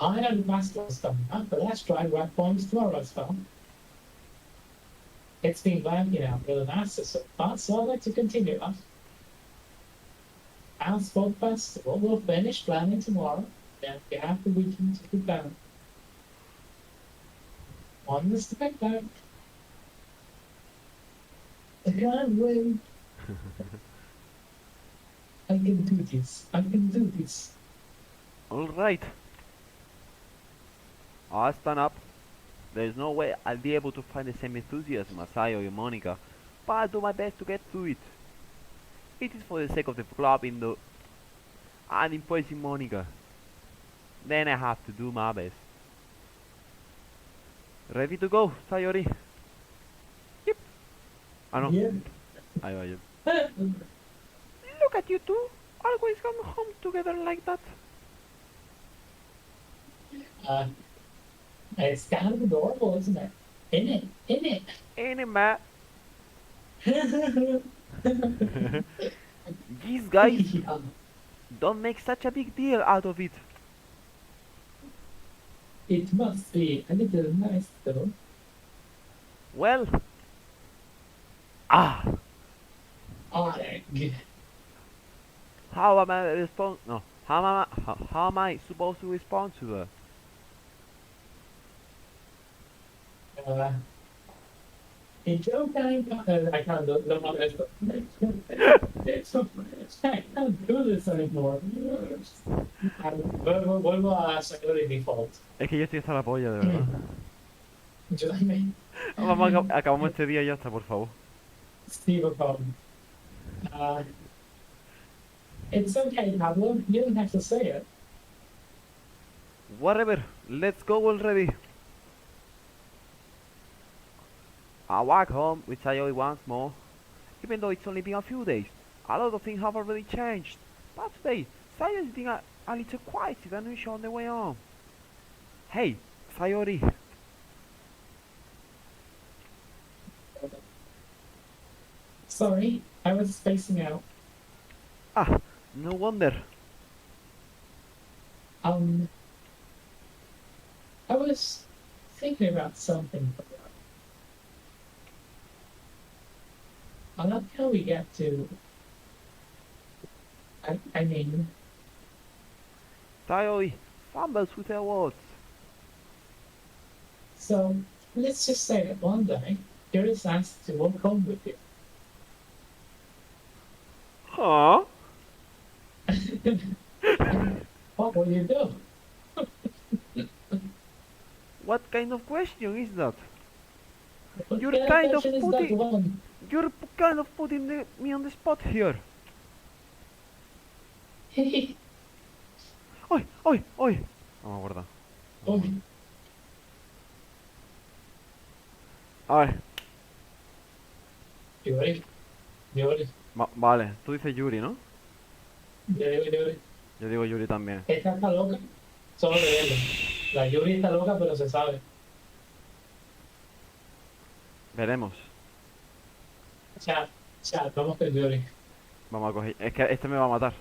I know the festival's coming up, but let's try write poems tomorrow as well. It's been blanking out really nice so far, so I'd like to continue that. As for the festival, we'll finish planning tomorrow, and we have the weekend to prepare. On this to pick back. I can't wait. I can do this. I can do this. Alright. I'll stand up. There's no way I'll be able to find the same enthusiasm as I or Monica, but I'll do my best to get through it. It is for the sake of the club and impressing Monica. Then I have to do my best. Ready to go, Sayori? Yep. I know. Yeah. I know you. Look at you two. Always come home together like that. It's kind of adorable, isn't it? Isn't it? Anime. These guys don't make such a big deal out of it. It must be a little nice though. Well. Arg. How am I No. How am I supposed to respond to her? It's okay. I can't do I can't do this anymore. Vuelvo a sacar el default. Es que yo estoy hasta la polla, de verdad. Ayúdame. Acabamos este día y ya está, por favor. Steve problem. It's okay, Pablo. You don't have to say it. Whatever. Let's go already. I walk home with Sayori once more. Even though it's only been a few days, a lot of things have already changed. But today, Sayori is being a little quieter than usual on the way home. Hey, Sayori. Sorry, I was spacing out. Ah, no wonder. I was thinking about something. I love how we get to. I mean, Sayori fumbles with her words. so let's just say that one day, Yuri asked to walk home with you. Huh? What will you do? What kind of question is that? What You're kind kind of question is that putting- one? You're kind of putting me on the spot here. Oi, oi, oi. Vamos a guardar. Oh, A ver, Yuri, vale, tú dices Yuri, ¿no? Yuri. Yo digo Yuri también. Esta está loca, solo de verlo. La Yuri está loca, pero se sabe. Veremos. Chat, vamos con Yuri. Vamos a coger. Es que este me va a matar.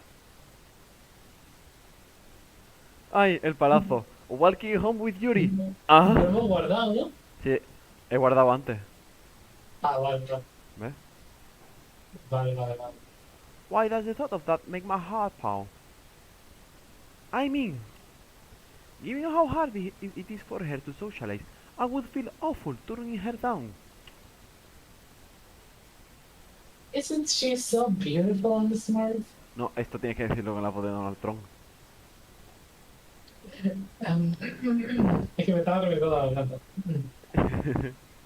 Ay, el palazo. Walking home with Yuri. Lo Ah, hemos guardado, ¿no? sí, he guardado antes. Ah, vale. ¿Ves? Vale. Why does the thought of that make my heart pound? I mean, given how hard it is for her to socialize, I would feel awful turning her down. Isn't she so beautiful and smart? No, esto tienes que decirlo con la voz de Donald Trump. Es que me estaba revirando hablando.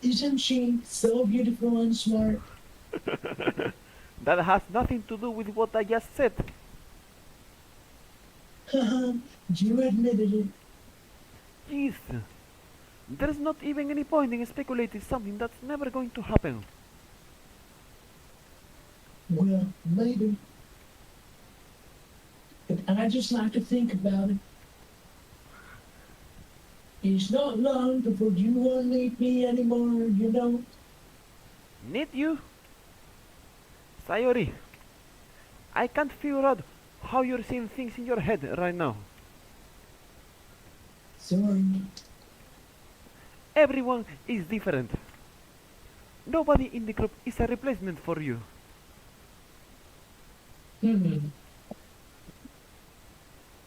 Isn't she so beautiful and smart? That has nothing to do with what I just said. You admitted it. Jeez. There's not even any point in speculating something that's never going to happen. Well, maybe. But I just like to think about it. It's not long before you won't need me anymore, you know. Need you? Sayori, I can't figure out how you're seeing things in your head right now. Sorry. Everyone is different. Nobody in the group is a replacement for you.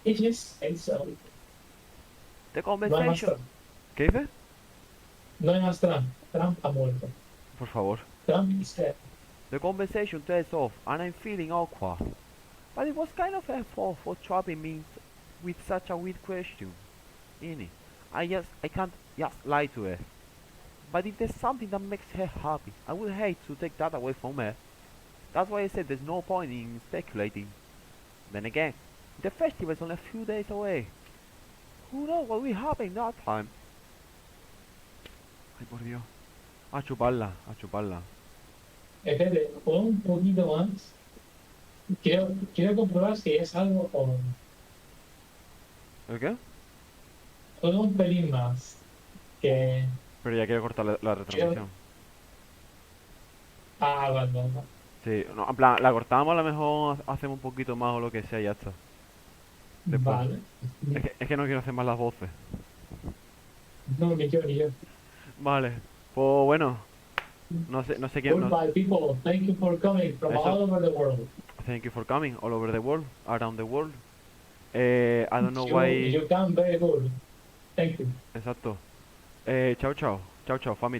If you say so. The No hay más conversation... Trump. ¿Qué dices? No hay más Trump. Trump ha muerto. Por favor. Trump is dead. The conversation tails off and I'm feeling awkward. But it was kind of a fault for trapping me with such a weird question. Ini, I can't just lie to her. But if there's something that makes her happy, I would hate to take that away from her. That's why I said there's no point in speculating. Then again, the festival is only a few days away. Who knows what will happen that time? Ay, por Dios. A chuparla, a chuparla. Espérate, un poquito más. Quiero comprobar si es algo o ¿El qué? un pelín más. Que. Pero ya quiero cortar la retransmisión. Ah, vale. Sí, no, en plan, la cortamos, a lo mejor hacemos un poquito más o lo que sea y ya está. Después. Vale. Es que no quiero hacer más las voces. No, ni yo. Vale, pues bueno. No sé quién. Goodbye, people. Thank you for coming from Eso. all over the world. Thank you for coming all over the world, around the world. I don't know why. You come very good. Thank you. Exacto. Chao, chao. Chao, chao, family.